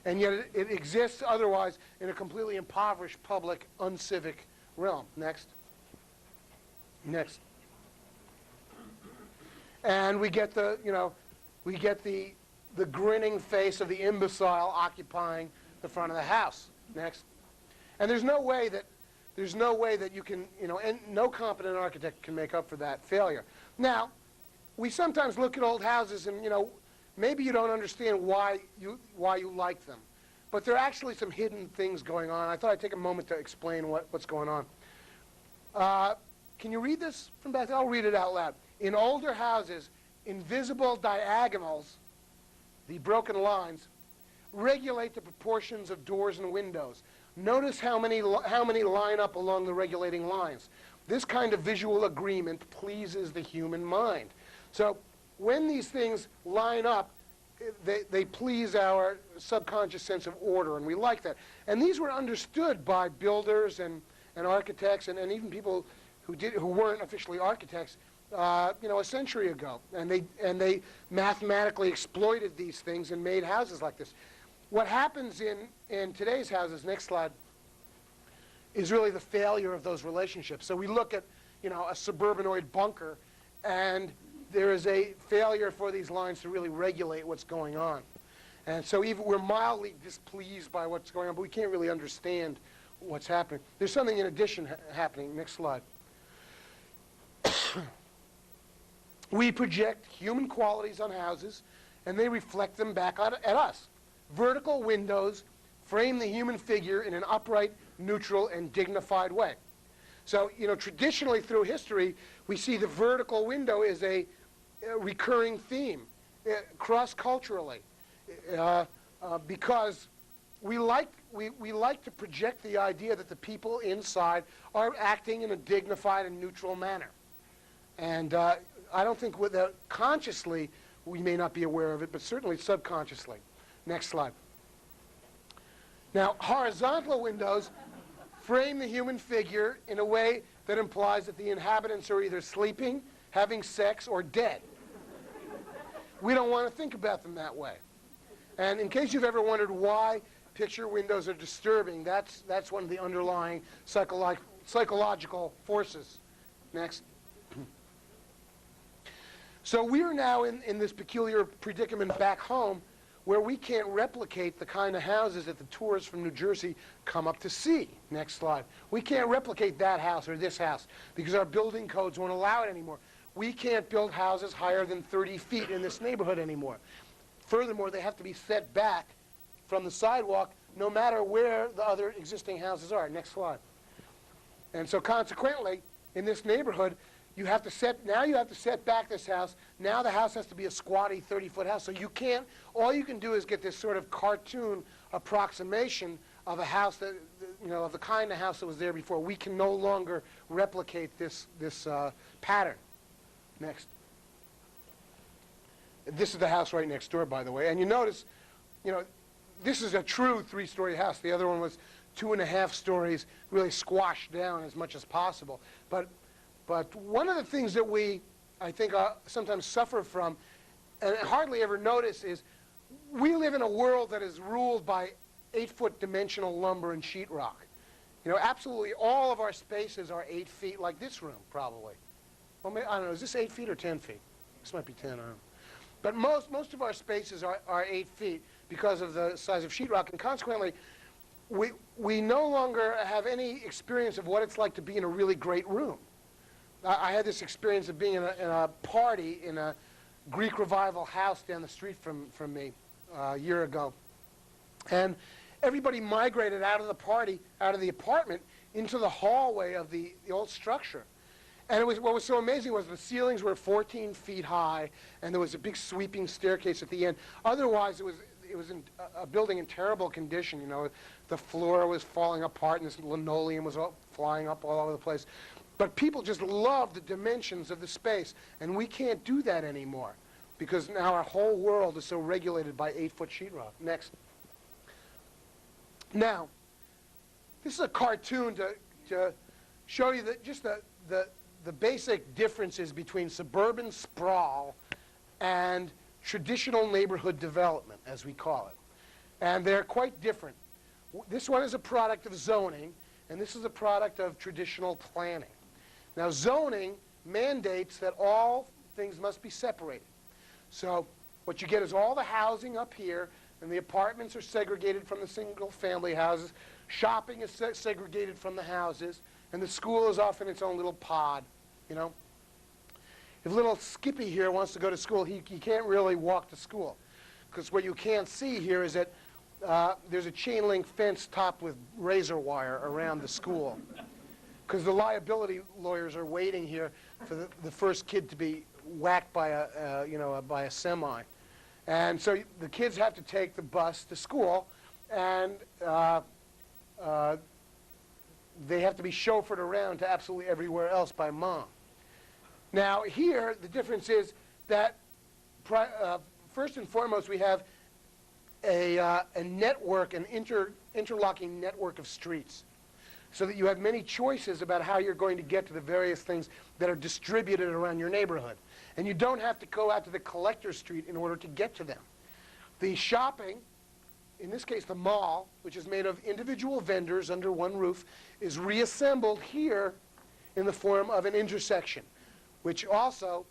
and yet it exists otherwise in a completely impoverished, public, uncivic realm. Next. And we get the grinning face of the imbecile occupying the front of the house. Next. And there's no way that you can, and no competent architect can make up for that failure. Now, we sometimes look at old houses and, maybe you don't understand why you like them. But there are actually some hidden things going on. I thought I'd take a moment to explain what's going on. Can you read this from back there? I'll read it out loud. In older houses, invisible diagonals, the broken lines, regulate the proportions of doors and windows. Notice how many line up along the regulating lines. This kind of visual agreement pleases the human mind. So when these things line up, they please our subconscious sense of order, and we like that. And these were understood by builders and architects and even people who weren't officially architects, a century ago. And they mathematically exploited these things and made houses like this. What happens in today's houses, next slide, is really the failure of those relationships. So we look at, a suburbanoid bunker, and there is a failure for these lines to really regulate what's going on. And so even we're mildly displeased by what's going on, but we can't really understand what's happening. There's something in addition happening. Next slide. We project human qualities on houses, and they reflect them back at us. Vertical windows frame the human figure in an upright, neutral, and dignified way. So, traditionally through history, we see the vertical window is a recurring theme, cross-culturally, because we like to project the idea that the people inside are acting in a dignified and neutral manner. And I don't think that consciously we may not be aware of it, but certainly subconsciously. Next slide. Now, horizontal windows frame the human figure in a way that implies that the inhabitants are either sleeping, having sex, or dead. We don't want to think about them that way. And in case you've ever wondered why picture windows are disturbing, that's one of the underlying psychological forces. Next. So we are now in this peculiar predicament back home where we can't replicate the kind of houses that the tourists from New Jersey come up to see. Next slide. We can't replicate that house or this house because our building codes won't allow it anymore. We can't build houses higher than 30 feet in this neighborhood anymore. Furthermore, they have to be set back from the sidewalk no matter where the other existing houses are. Next slide. And so consequently, in this neighborhood, you have to set back this house. Now the house has to be a squatty 30-foot house. So all you can do is get this sort of cartoon approximation of a house that, of the kind of house that was there before. We can no longer replicate this pattern. Next. This is the house right next door, by the way. And you notice, this is a true 3-story house. The other one was 2.5 stories, really squashed down as much as possible. But one of the things that we, I think, sometimes suffer from and hardly ever notice is we live in a world that is ruled by 8-foot dimensional lumber and sheetrock. Absolutely all of our spaces are 8 feet, like this room, probably. Well, I don't know, is this 8 feet or 10 feet? This might be 10, I don't know. But most of our spaces are 8 feet because of the size of sheetrock, and consequently, we no longer have any experience of what it's like to be in a really great room. I had this experience of being in a party in a Greek revival house down the street from me a year ago. And everybody migrated out of the party, out of the apartment, into the hallway of the old structure. And what was so amazing was the ceilings were 14 feet high, and there was a big sweeping staircase at the end. Otherwise, it was a building in terrible condition. You know, the floor was falling apart, and this linoleum was all flying up all over the place. But people just loved the dimensions of the space, and we can't do that anymore because now our whole world is so regulated by 8-foot sheetrock. Next. Now, this is a cartoon to show you that just the basic differences between suburban sprawl and traditional neighborhood development, as we call it. And they're quite different. This one is a product of zoning, and this is a product of traditional planning. Now, zoning mandates that all things must be separated. So what you get is all the housing up here, and the apartments are segregated from the single-family houses. Shopping is segregated from the houses, and the school is off in its own little pod, you know. If little Skippy here wants to go to school, he can't really walk to school, because what you can't see here is that there's a chain link fence topped with razor wire around the school, because the liability lawyers are waiting here for the first kid to be whacked by a semi. And so the kids have to take the bus to school, and they have to be chauffeured around to absolutely everywhere else by mom. Now here, the difference is that first and foremost, we have a network, an interlocking network of streets, so that you have many choices about how you're going to get to the various things that are distributed around your neighborhood. And you don't have to go out to the collector street in order to get to them. The shopping, in this case the mall, which is made of individual vendors under one roof, is reassembled here in the form of an intersection, which also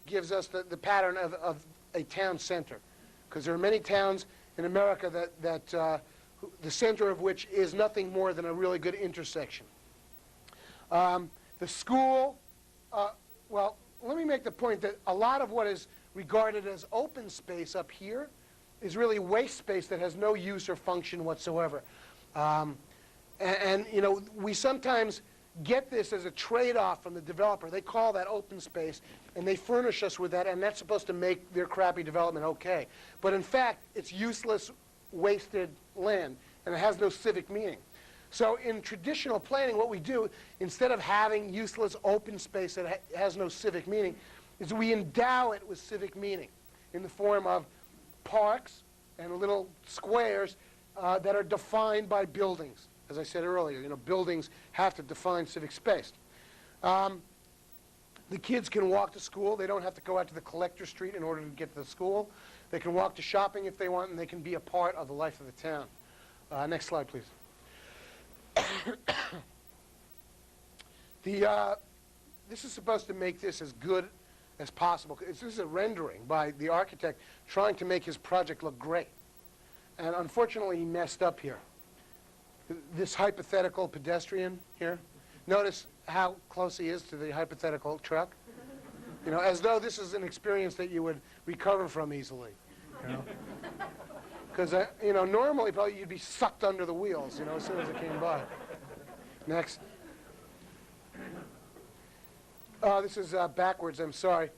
gives us the pattern of a town center. Because there are many towns in America that the center of which is nothing more than a really good intersection. The school, well, let me make the point that a lot of what is regarded as open space up here is really waste space that has no use or function whatsoever. And you know, we sometimes get this as a trade-off from the developer. They call that open space, and they furnish us with that, and that's supposed to make their crappy development okay. But in fact, it's useless, wasted land, and it has no civic meaning. So in traditional planning, what we do, instead of having useless open space that has no civic meaning, is we endow it with civic meaning in the form of parks and little squares that are defined by buildings. As I said earlier, you know, buildings have to define civic space. The kids can walk to school. They don't have to go out to the collector street in order to get to the school. They can walk to shopping if they want, and they can be a part of the life of the town. Next slide, please. This is supposed to make this as good as possible. This is a rendering by the architect trying to make his project look great. And unfortunately, he messed up here. This hypothetical pedestrian here, notice how close he is to the hypothetical truck. You know, as though this is an experience that you would recover from easily. You know? Because, you know, normally probably you'd be sucked under the wheels, you know, as soon as it came by. Next. This is backwards, I'm sorry.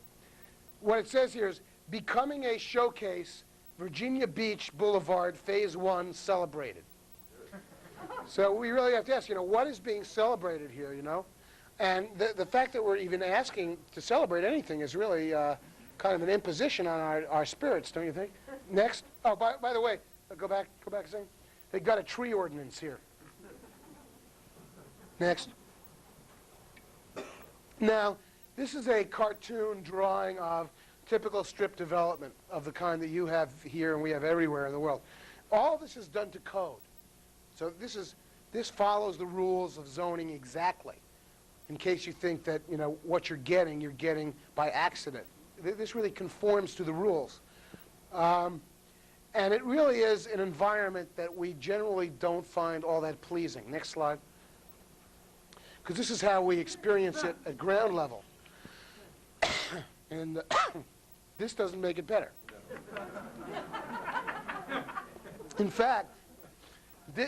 What it says here is, becoming a showcase, Virginia Beach Boulevard, Phase 1, celebrated. So we really have to ask, you know, what is being celebrated here, you know? And the fact that we're even asking to celebrate anything is really kind of an imposition on our spirits, don't you think? Next. Oh, by the way, go back a second. They've got a tree ordinance here. Next. Now, this is a cartoon drawing of typical strip development of the kind that you have here and we have everywhere in the world. All this is done to code. So this follows the rules of zoning exactly. In case you think that, you know, what you're getting by accident. This really conforms to the rules. And it really is an environment that we generally don't find all that pleasing. Next slide. Because this is how we experience it at ground level. And this doesn't make it better. In fact,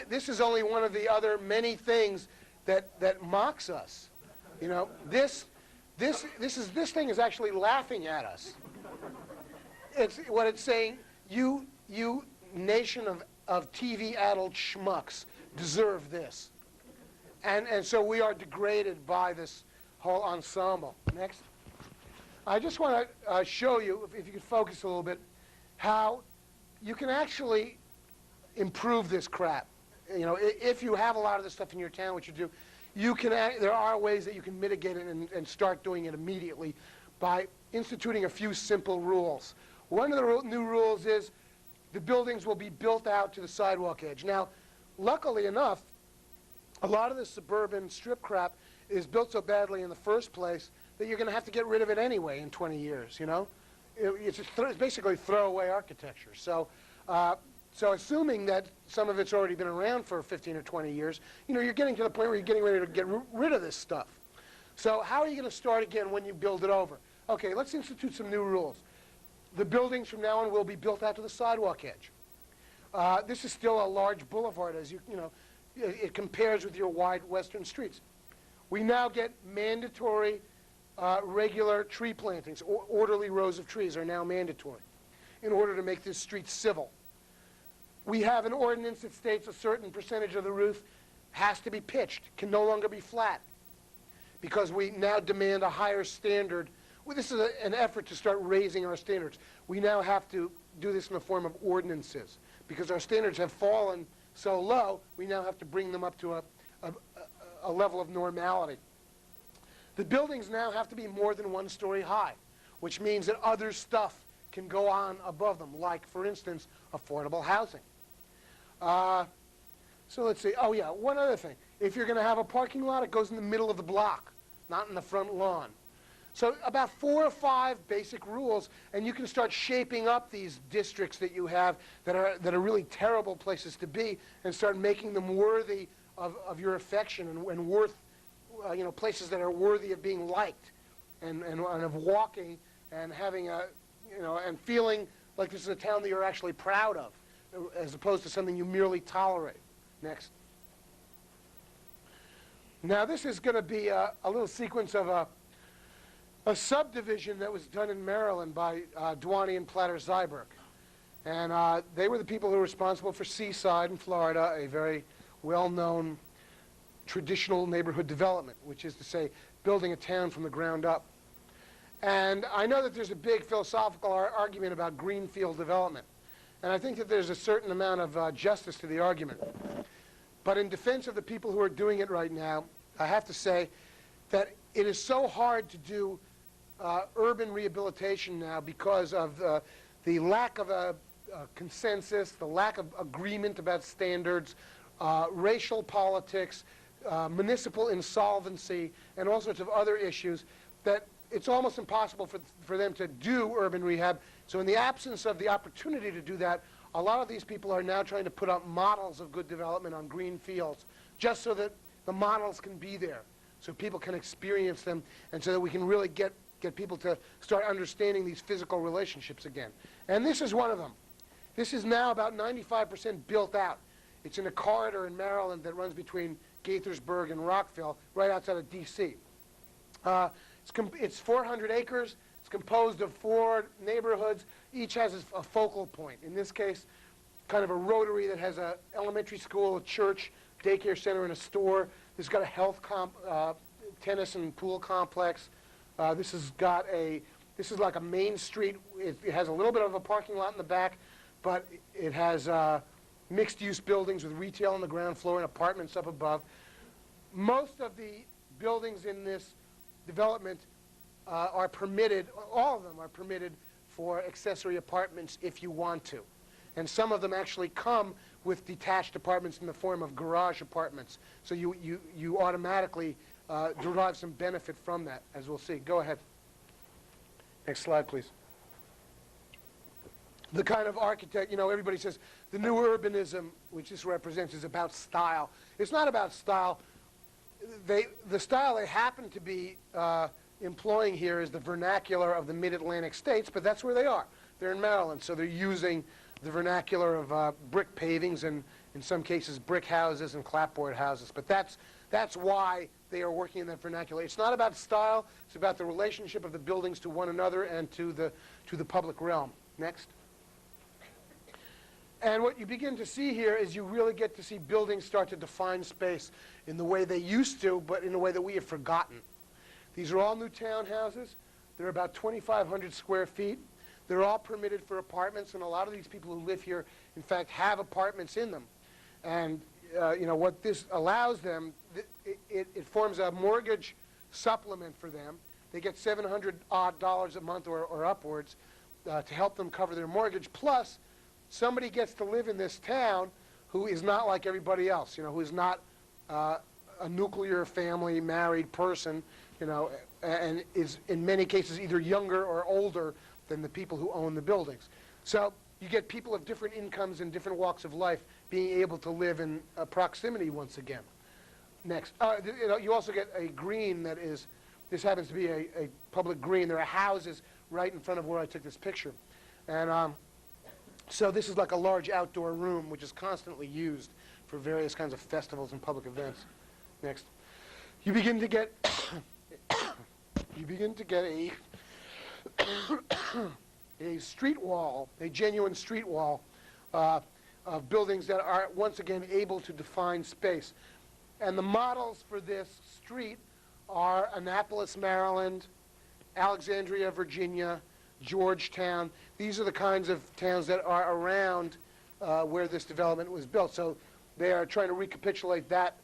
this is only one of the other many things that mocks us. You know, this this thing is actually laughing at us. What it's saying, you nation of TV-addled schmucks deserve this. And so we are degraded by this whole ensemble. Next. I just want to show you, if you could focus a little bit, how you can actually improve this crap. You know, if you have a lot of this stuff in your town, which you do, there are ways that you can mitigate it and start doing it immediately by instituting a few simple rules. One of the new rules is the buildings will be built out to the sidewalk edge. Now, luckily enough, a lot of this suburban strip crap is built so badly in the first place that you're going to have to get rid of it anyway in 20 years, you know? It's basically throwaway architecture. So assuming that some of it's already been around for 15 or 20 years, you know, you're getting to the point where you're getting ready to get rid of this stuff. So how are you going to start again when you build it over? Okay, let's institute some new rules. The buildings from now on will be built out to the sidewalk edge. This is still a large boulevard, as you know, it compares with your wide western streets. We now get mandatory regular tree plantings. Orderly rows of trees are now mandatory in order to make this street civil. We have an ordinance that states a certain percentage of the roof has to be pitched, can no longer be flat, because we now demand a higher standard. Well, this is an effort to start raising our standards. We now have to do this in the form of ordinances. Because our standards have fallen so low, we now have to bring them up to a level of normality. The buildings now have to be more than 1 story high, which means that other stuff can go on above them, like, for instance, affordable housing. So let's see. Oh, yeah, one other thing. If you're going to have a parking lot, it goes in the middle of the block, not in the front lawn. So about 4 or 5 basic rules, and you can start shaping up these districts that you have that are really terrible places to be, and start making them worthy of your affection and worth, you know, places that are worthy of being liked, and of walking and having a, you know, and feeling like this is a town that you're actually proud of, as opposed to something you merely tolerate. Next. Now this is going to be a little sequence of a subdivision that was done in Maryland by Dwani and Platter Zyberk. And they were the people who were responsible for Seaside in Florida, a very well-known traditional neighborhood development, which is to say, building a town from the ground up. And I know that there's a big philosophical argument about greenfield development. And I think that there's a certain amount of justice to the argument. But in defense of the people who are doing it right now, I have to say that it is so hard to do urban rehabilitation now because of the lack of a consensus, the lack of agreement about standards, racial politics, municipal insolvency, and all sorts of other issues, that it's almost impossible for them to do urban rehab. So in the absence of the opportunity to do that, a lot of these people are now trying to put up models of good development on green fields, just so that the models can be there, so people can experience them, and so that we can really get people to start understanding these physical relationships again. And this is one of them. This is now about 95% built out. It's in a corridor in Maryland that runs between Gaithersburg and Rockville, right outside of D.C. It's 400 acres. It's composed of 4 neighborhoods. Each has a focal point. In this case, kind of a rotary that has an elementary school, a church, daycare center, and a store. This has got a health tennis and pool complex. This is like a main street. It has a little bit of a parking lot in the back, but it has mixed-use buildings with retail on the ground floor and apartments up above. Most of the buildings in this development are permitted, all of them are permitted for accessory apartments if you want to. And some of them actually come with detached apartments in the form of garage apartments. So you automatically derive some benefit from that, as we'll see. Go ahead. Next slide, please. The kind of architect, you know, everybody says the new urbanism, which this represents, is about style. It's not about style. The style they happen to be employing here is the vernacular of the mid-Atlantic states, but that's where they are. They're in Maryland, so they're using the vernacular of brick pavings and, in some cases, brick houses and clapboard houses. But that's why they are working in that vernacular. It's not about style, it's about the relationship of the buildings to one another and to the public realm. Next. And what you begin to see here is you really get to see buildings start to define space in the way they used to, but in a way that we have forgotten. These are all new townhouses. They're about 2,500 square feet. They're all permitted for apartments, and a lot of these people who live here, in fact, have apartments in them. And what this allows them, it forms a mortgage supplement for them. They get $700-odd a month or upwards to help them cover their mortgage. Plus, somebody gets to live in this town who is not like everybody else, who is not a nuclear family married person, and is in many cases either younger or older than the people who own the buildings. So you get people of different incomes and different walks of life being able to live in proximity once again. Next. You also get a green that is, this happens to be a public green. There are houses right in front of where I took this picture. And so this is like a large outdoor room which is constantly used for various kinds of festivals and public events. Next. You begin to get a street wall, a genuine street wall of buildings that are once again able to define space. And the models for this street are Annapolis, Maryland, Alexandria, Virginia, Georgetown. These are the kinds of towns that are around where this development was built. So they are trying to recapitulate that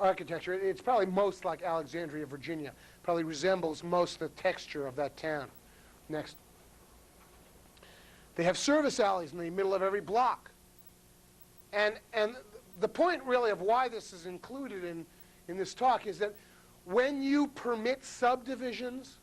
architecture. It's probably most like Alexandria, Virginia. Probably resembles most the texture of that town. Next. They have service alleys in the middle of every block. And the point really of why this is included in this talk is that when you permit subdivisions,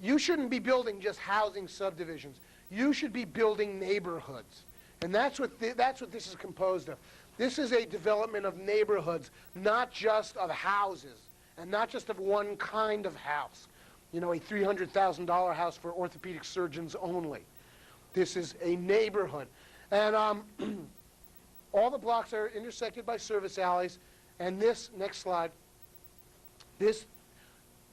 you shouldn't be building just housing subdivisions. You should be building neighborhoods. And that's what this is composed of. This is a development of neighborhoods, not just of houses, and not just of one kind of house. A $300,000 house for orthopedic surgeons only. This is a neighborhood. And all the blocks are intersected by service alleys. And this, next slide, this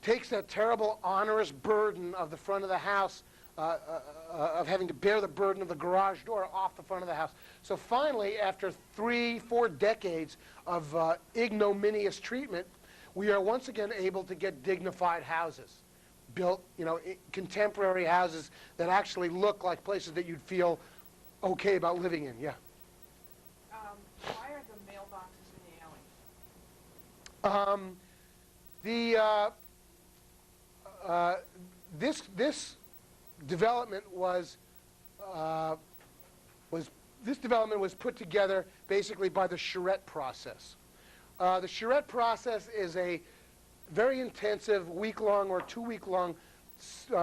takes that terrible onerous burden of the front of the house, of having to bear the burden of the garage door off the front of the house. So finally, after 3-4 decades of ignominious treatment, we are once again able to get dignified houses. Built, contemporary houses that actually look like places that you'd feel okay about living in. Yeah. Why are the mailboxes in the alley? This development was put together basically by the charrette process. The charrette process is a very intensive week-long or 2-week-long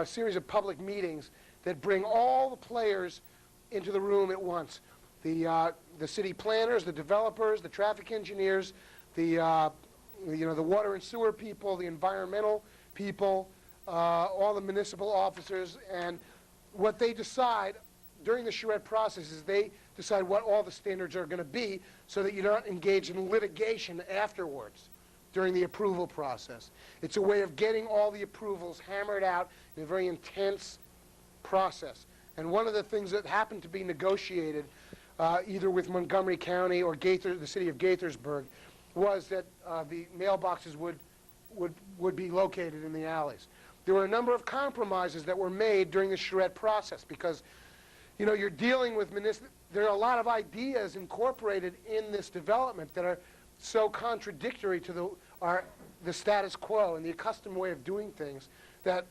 series of public meetings that bring all the players into the room at once. The city planners, the developers, the traffic engineers, the water and sewer people, the environmental people, all the municipal officers, and what they decide during the charrette process is they decide what all the standards are going to be so that you don't engage in litigation afterwards during the approval process. It's a way of getting all the approvals hammered out in a very intense process. And one of the things that happened to be negotiated either with Montgomery County or the city of Gaithersburg was that the mailboxes would be located in the alleys. There were a number of compromises that were made during the charrette process because you're dealing with there are a lot of ideas incorporated in this development that are so contradictory to the status quo and the accustomed way of doing things that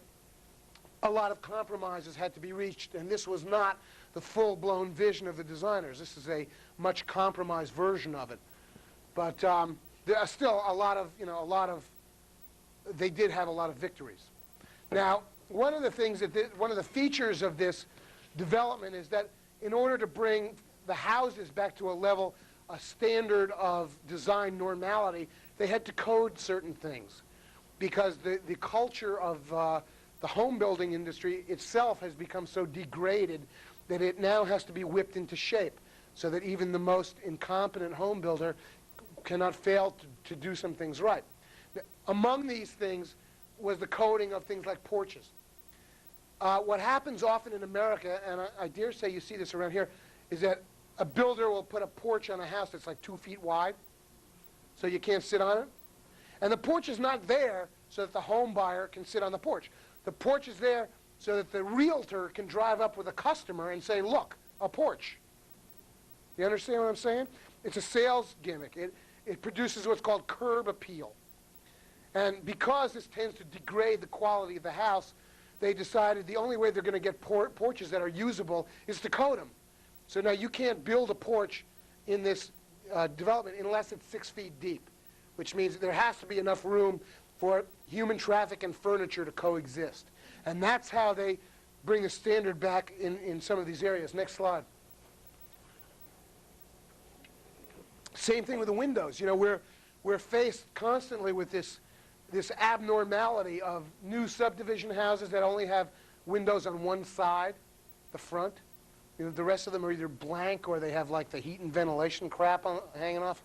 a lot of compromises had to be reached, and this was not the full-blown vision of the designers. This is a much compromised version of it. But there are still they did have a lot of victories. Now, one of the features of this development is that in order to bring the houses back to a standard of design normality, they had to code certain things because the culture of the home building industry itself has become so degraded that it now has to be whipped into shape so that even the most incompetent home builder cannot fail to do some things right. Among these things was the coding of things like porches. What happens often in America, and I dare say you see this around here, is that a builder will put a porch on a house that's like 2 feet wide, so you can't sit on it. And the porch is not there so that the home buyer can sit on the porch. The porch is there so that the realtor can drive up with a customer and say, look, a porch. You understand what I'm saying? It's a sales gimmick. It produces what's called curb appeal. And because this tends to degrade the quality of the house, they decided the only way they're going to get porches that are usable is to code them. So now you can't build a porch in this development unless it's 6 feet deep, which means there has to be enough room for human traffic and furniture to coexist. And that's how they bring the standard back in some of these areas. Next slide. Same thing with the windows. You know, we're faced constantly with this abnormality of new subdivision houses that only have windows on one side, the front. You know, the rest of them are either blank or they have like the heat and ventilation crap hanging off.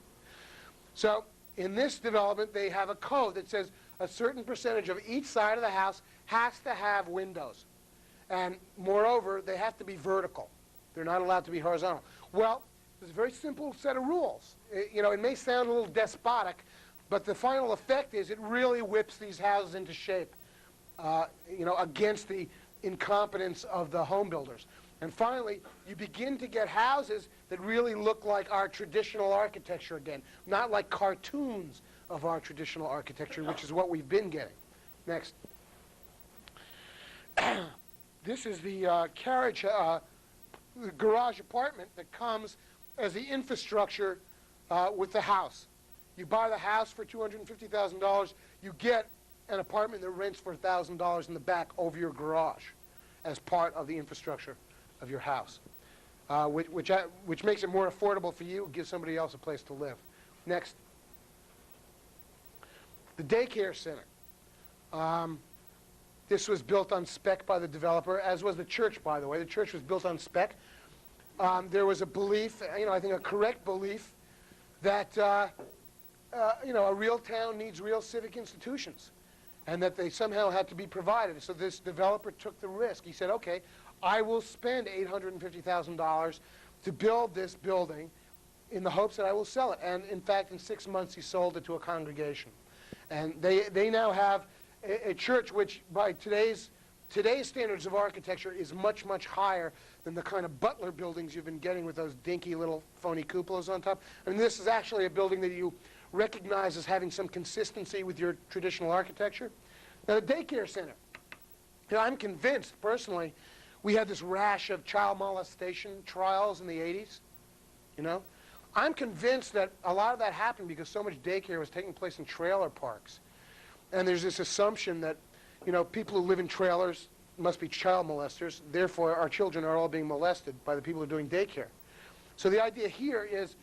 So in this development, they have a code that says a certain percentage of each side of the house has to have windows. And moreover, they have to be vertical. They're not allowed to be horizontal. Well, there's a very simple set of rules. It may sound a little despotic, but the final effect is it really whips these houses into shape, against the incompetence of the home builders. And finally, you begin to get houses that really look like our traditional architecture again, not like cartoons of our traditional architecture, which is what we've been getting. Next. This is the the garage apartment that comes as the infrastructure with the house. You buy the house for $250,000, you get an apartment that rents for $1,000 in the back over your garage as part of the infrastructure of your house, which makes it more affordable for you, gives somebody else a place to live. Next. The daycare center. This was built on spec by the developer, as was the church, by the way. The church was built on spec. There was a belief, I think a correct belief, that a real town needs real civic institutions, and that they somehow had to be provided. So this developer took the risk. He said, okay, I will spend $850,000 to build this building in the hopes that I will sell it. And in fact, in 6 months, he sold it to a congregation. And they now have a church which, by today's standards of architecture, is much, much higher than the kind of Butler buildings you've been getting with those dinky little phony cupolas on top. I mean, this is actually a building that you recognize as having some consistency with your traditional architecture. Now, the daycare center. I'm convinced, personally, we had this rash of child molestation trials in the 80s, I'm convinced that a lot of that happened because so much daycare was taking place in trailer parks. And there's this assumption that, people who live in trailers must be child molesters. Therefore, our children are all being molested by the people who are doing daycare. So the idea here is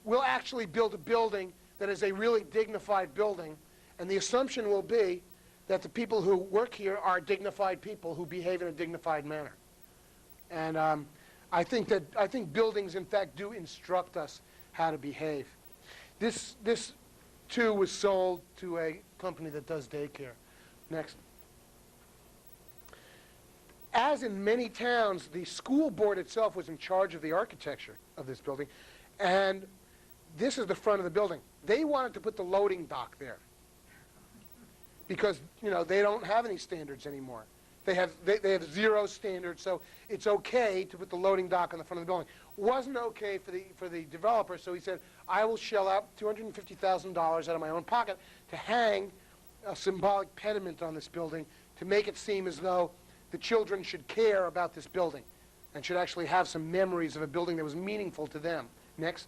we'll actually build a building that is a really dignified building, and the assumption will be that the people who work here are dignified people who behave in a dignified manner. And I think buildings, in fact, do instruct us how to behave. This too was sold to a company that does daycare. Next. As in many towns, the school board itself was in charge of the architecture of this building, and this is the front of the building. They wanted to put the loading dock there because, they don't have any standards anymore. They have zero standards, so it's okay to put the loading dock on the front of the building. Wasn't okay for the developer, so he said, I will shell out $250,000 out of my own pocket to hang a symbolic pediment on this building to make it seem as though the children should care about this building and should actually have some memories of a building that was meaningful to them. Next.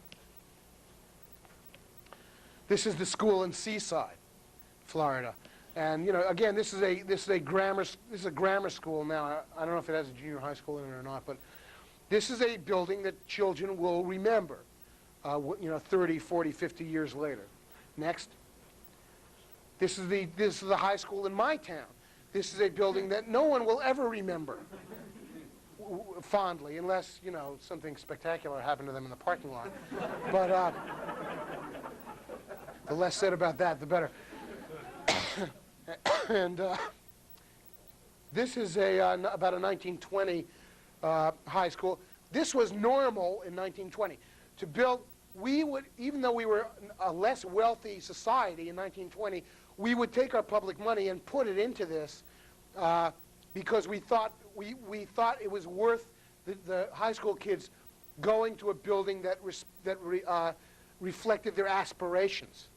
This is the school in Seaside, Florida. And again, this is a grammar school now. I don't know if it has a junior high school in it or not, but this is a building that children will remember 30, 40, 50 years later. Next. This is the high school in my town. This is a building that no one will ever remember fondly, unless, something spectacular happened to them in the parking lot. But The less said about that, the better. And this is about a 1920 high school. This was normal in 1920. To build, we would, even though we were a less wealthy society in 1920, we would take our public money and put it into this because we thought it was worth the high school kids going to a building that reflected their aspirations.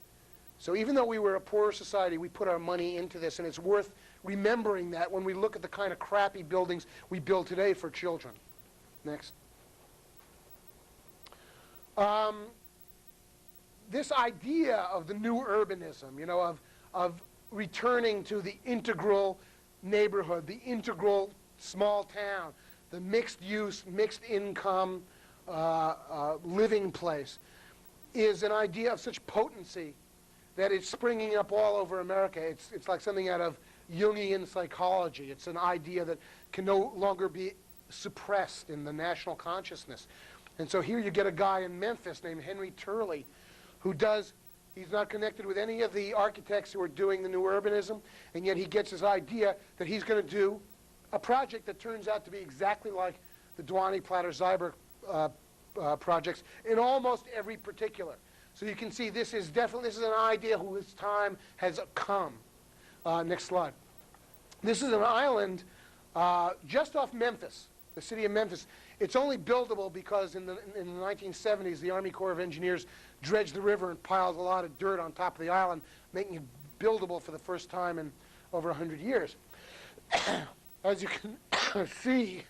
So even though we were a poorer society, we put our money into this, and it's worth remembering that when we look at the kind of crappy buildings we build today for children. Next. This idea of the new urbanism, of returning to the integral neighborhood, the integral small town, the mixed use, mixed income living place, is an idea of such potency that it's springing up all over America. It's like something out of Jungian psychology. It's an idea that can no longer be suppressed in the national consciousness. And so here you get a guy in Memphis named Henry Turley he's not connected with any of the architects who are doing the new urbanism, and yet he gets his idea that he's going to do a project that turns out to be exactly like the Duany Platter-Zyber projects in almost every particular. So you can see this is an idea whose time has come. Next slide. This is an island just off Memphis, the city of Memphis. It's only buildable because in the 1970s, the Army Corps of Engineers dredged the river and piled a lot of dirt on top of the island, making it buildable for the first time in over 100 years. As you can see,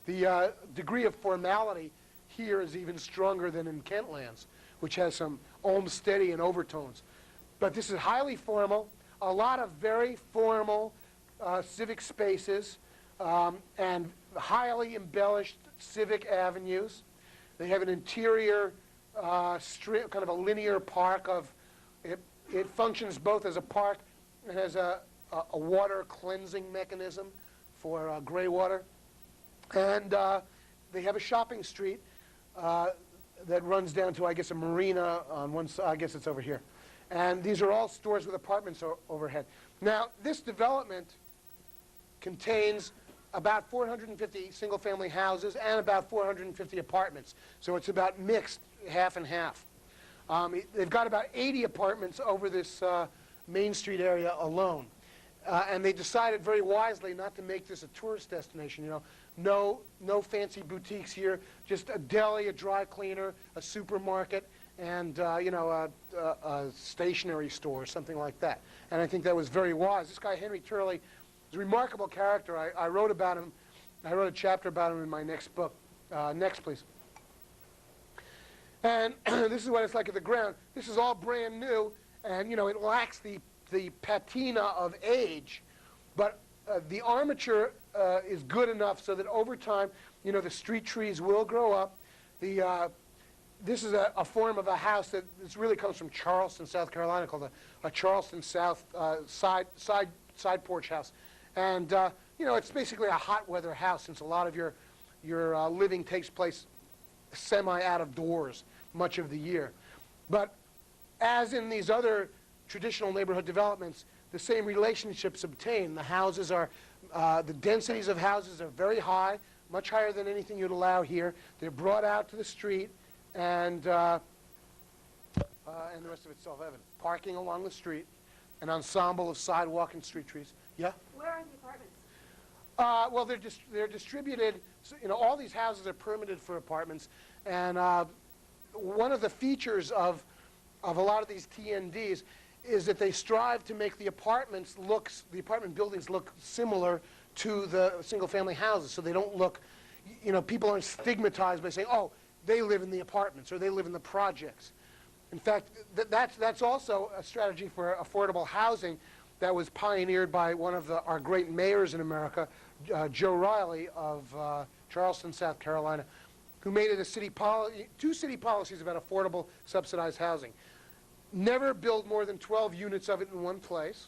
the degree of formality here is even stronger than in Kentlands, which has some Olmstedian and overtones. But this is highly formal, a lot of very formal civic spaces, and highly embellished civic avenues. They have an interior strip, kind of a linear park of, it functions both as a park and as a water cleansing mechanism for gray water. And they have a shopping street that runs down to, I guess, a marina on one side. I guess it's over here. And these are all stores with apartments overhead. Now, this development contains about 450 single-family houses and about 450 apartments. So it's about mixed, half and half. They've got about 80 apartments over this Main Street area alone. And they decided very wisely not to make this a tourist destination. No fancy boutiques here, just a deli, a dry cleaner, a supermarket, and a stationery store or something like that. And I think that was very wise. This guy, Henry Turley, is a remarkable character. I wrote about him. I wrote a chapter about him in my next book. Next, please. And this is what it's like at the ground. This is all brand new, and it lacks the patina of age, but the armature is good enough so that over time, the street trees will grow up. This is a form of a house that this really comes from Charleston, South Carolina, called a Charleston South side porch house. And it's basically a hot weather house, since a lot of your living takes place semi out of doors much of the year. But as in these other traditional neighborhood developments, the same relationships obtain. The houses are, the densities of houses are very high, much higher than anything you'd allow here. They're brought out to the street, and the rest of it's self-evident. Parking along the street, an ensemble of sidewalk and street trees. Yeah? Where are the apartments? Well, they're distributed. So, all these houses are permitted for apartments, and one of the features of a lot of these TNDs is that they strive to make the apartment buildings look similar to the single-family houses, so they don't look, people aren't stigmatized by saying, oh, they live in the apartments or they live in the projects. In fact, that's also a strategy for affordable housing that was pioneered by one of our great mayors in America, Joe Riley of Charleston, South Carolina, who made it two city policies about affordable subsidized housing. Never build more than 12 units of it in one place,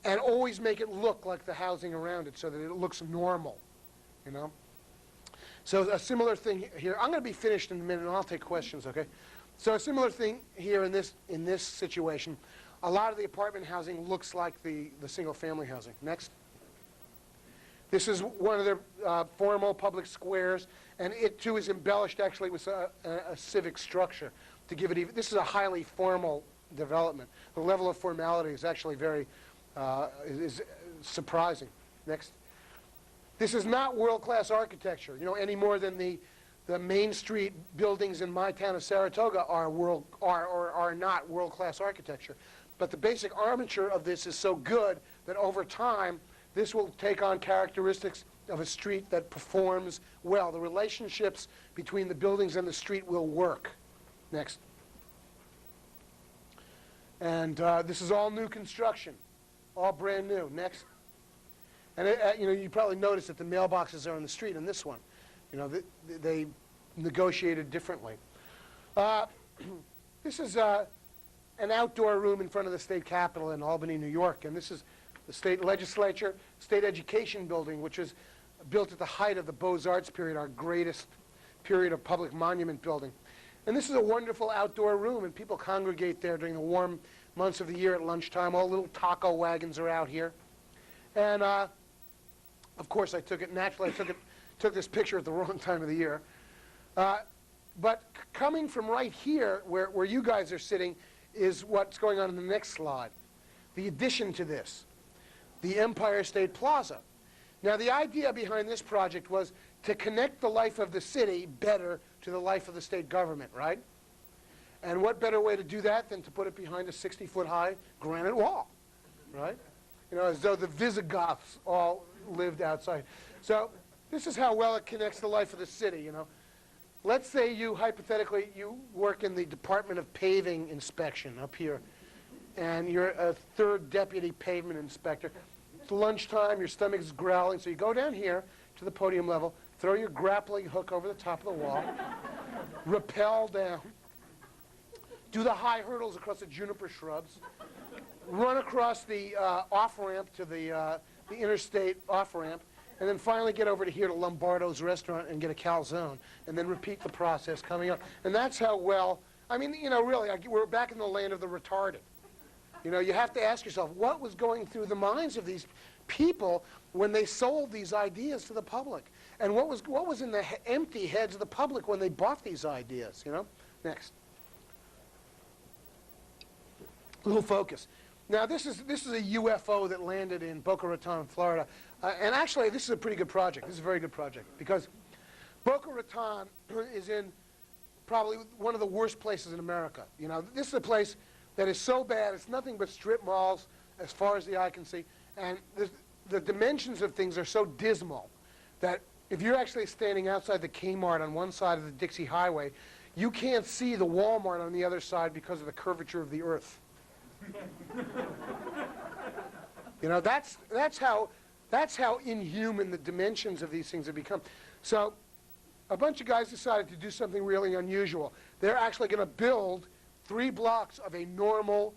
and always make it look like the housing around it so that it looks normal, So a similar thing here. I'm going to be finished in a minute, and I'll take questions, okay? So a similar thing here in this situation. A lot of the apartment housing looks like the single-family housing. Next. This is one of their formal public squares, and it too is embellished actually with a civic structure to give it even. This is a highly formal development. The level of formality is actually very is surprising. Next. This is not world-class architecture, any more than the Main Street buildings in my town of Saratoga are not world-class architecture. But the basic armature of this is so good that over time, this will take on characteristics of a street that performs well. The relationships between the buildings and the street will work. Next. And this is all new construction, all brand new. Next. And you probably noticed that the mailboxes are on the street in this one. They negotiated differently. This is an outdoor room in front of the state capitol in Albany, New York, and this is the state legislature, state education building, which was built at the height of the Beaux-Arts period, our greatest period of public monument building. And this is a wonderful outdoor room, and people congregate there during the warm months of the year at lunchtime. All little taco wagons are out here. And, of course, I took this picture at the wrong time of the year. But coming from right here, where you guys are sitting, is what's going on in the next slide. The addition to this, the Empire State Plaza. Now, the idea behind this project was to connect the life of the city better to the life of the state government, right? And what better way to do that than to put it behind a 60-foot-high granite wall, right? As though the Visigoths all lived outside. So this is how well it connects the life of the city, Let's say hypothetically, you work in the Department of Paving Inspection up here, and you're a third deputy pavement inspector. It's lunchtime, your stomach's growling, so you go down here to the podium level, throw your grappling hook over the top of the wall, rappel down, do the high hurdles across the juniper shrubs, run across the off-ramp to the interstate off-ramp, and then finally get over to here to Lombardo's restaurant and get a calzone, and then repeat the process coming up. And that's how well, really, we're back in the land of the retarded. You have to ask yourself, what was going through the minds of these people when they sold these ideas to the public? And what was in the empty heads of the public when they bought these ideas, Next. A little focus. Now, this is a UFO that landed in Boca Raton, Florida. And actually, this is a pretty good project. This is a very good project because Boca Raton is in probably one of the worst places in America. This is a place that is so bad, it's nothing but strip malls as far as the eye can see. And the dimensions of things are so dismal that if you're actually standing outside the Kmart on one side of the Dixie Highway, you can't see the Walmart on the other side because of the curvature of the earth. That's how inhuman the dimensions of these things have become. So a bunch of guys decided to do something really unusual. They're actually going to build 3 blocks of a normal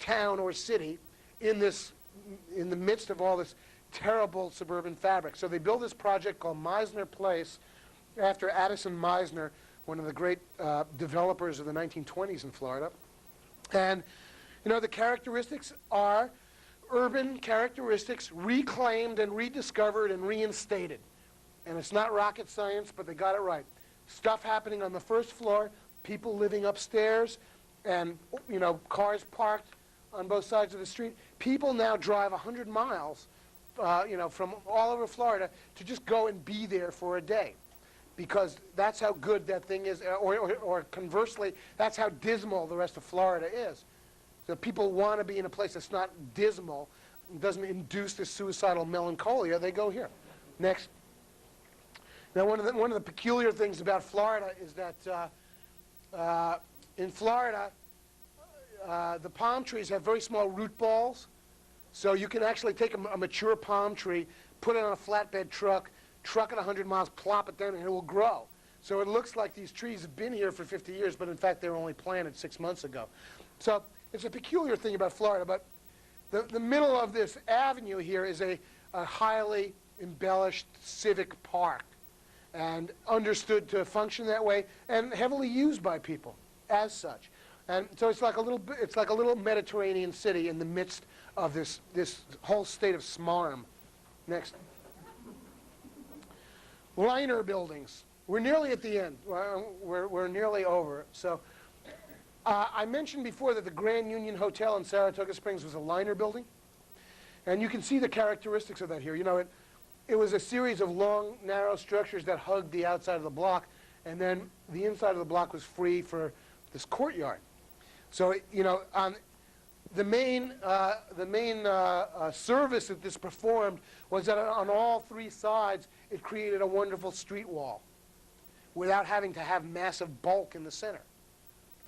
town or city in the midst of all this terrible suburban fabric. So they build this project called Meisner Place after Addison Meisner, one of the great developers of the 1920s in Florida. And, the characteristics are urban characteristics reclaimed and rediscovered and reinstated. And it's not rocket science, but they got it right. Stuff happening on the first floor, people living upstairs, and, cars parked on both sides of the street. People now drive 100 miles, from all over Florida to just go and be there for a day. Because that's how good that thing is, or conversely, that's how dismal the rest of Florida is. So people want to be in a place that's not dismal, doesn't induce this suicidal melancholia, they go here. Next. Now, one of the peculiar things about Florida is that in Florida, the palm trees have very small root balls, so you can actually take a mature palm tree, put it on a flatbed truck it 100 miles, plop it down, and it will grow. So it looks like these trees have been here for 50 years, but in fact they were only planted 6 months ago. So it's a peculiar thing about Florida, but the middle of this avenue here is a highly embellished civic park. and understood to function that way, and heavily used by people as such. And so it's like a little Mediterranean city in the midst of this whole state of smarm. Next. Liner buildings. We're nearly at the end. We're nearly over. So I mentioned before that the Grand Union Hotel in Saratoga Springs was a liner building. And you can see the characteristics of that here. You know, it was a series of long, narrow structures that hugged the outside of the block, and then the inside of the block was free for this courtyard. So, you know, the main service that this performed was that on all three sides, it created a wonderful street wall without having to have massive bulk in the center.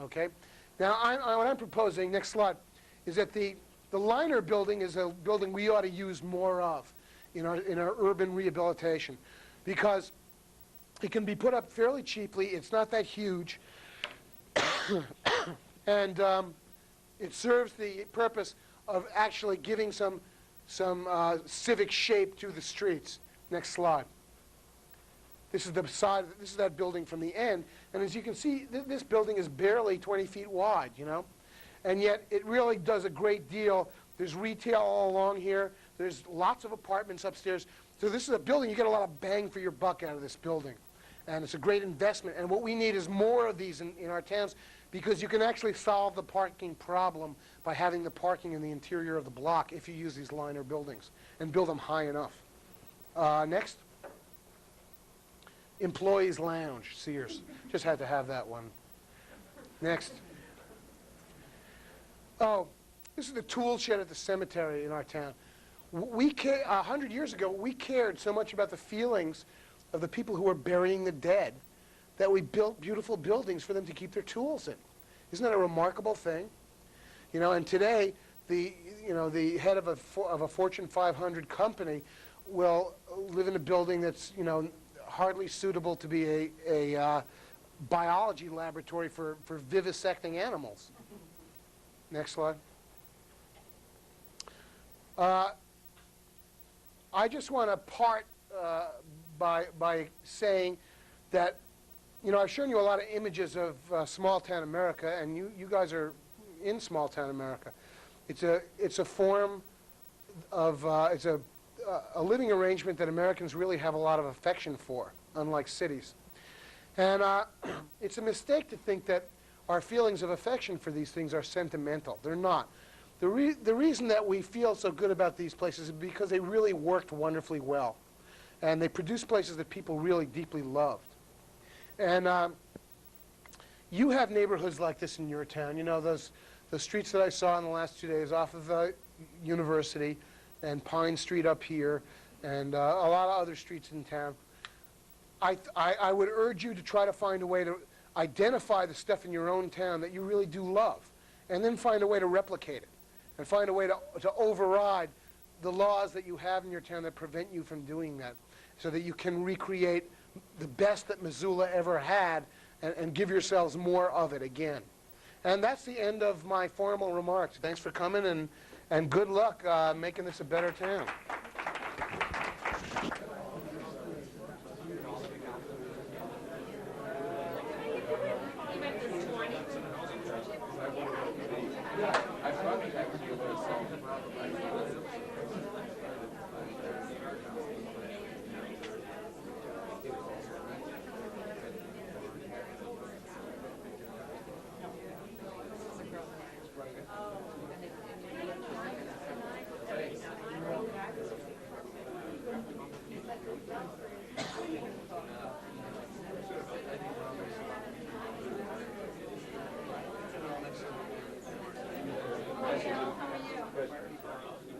Okay? Now, what I'm proposing, next slide, is that the liner building is a building we ought to use more of in our urban rehabilitation, because it can be put up fairly cheaply. It's not that huge. And it serves the purpose of actually giving some civic shape to the streets. Next slide. This is the side. This is that building from the end. And as you can see, this building is barely 20 feet wide, you know. And yet it really does a great deal. There's retail all along here. There's lots of apartments upstairs. So this is a building. You get a lot of bang for your buck out of this building. And it's a great investment. And what we need is more of these in our towns, because you can actually solve the parking problem by having the parking in the interior of the block if you use these liner buildings and build them high enough. Next. Employees Lounge, Sears. Just had to have that one. Next. Oh, this is the tool shed at the cemetery in our town. 100 years ago, we cared so much about the feelings of the people who were burying the dead that we built beautiful buildings for them to keep their tools in. Isn't that a remarkable thing? You know, and today, the head of a Fortune 500 company will live in a building that's, you know, hardly suitable to be a biology laboratory for vivisecting animals. Next slide. I just want to part by saying that, you know, I've shown you a lot of images of small-town America, and you guys are in small-town America. It's a form of, it's a living arrangement that Americans really have a lot of affection for, unlike cities. And it's a mistake to think that our feelings of affection for these things are sentimental. They're not. The reason that we feel so good about these places is because they really worked wonderfully well. And they produced places that people really deeply loved. And you have neighborhoods like this in your town. You know, the streets that I saw in the last 2 days off of University and Pine Street up here and a lot of other streets in town. I would urge you to try to find a way to identify the stuff in your own town that you really do love, and then find a way to replicate it, and find a way to override the laws that you have in your town that prevent you from doing that, so that you can recreate the best that Missoula ever had and give yourselves more of it again. And that's the end of my formal remarks. Thanks for coming, and good luck making this a better town. How are you?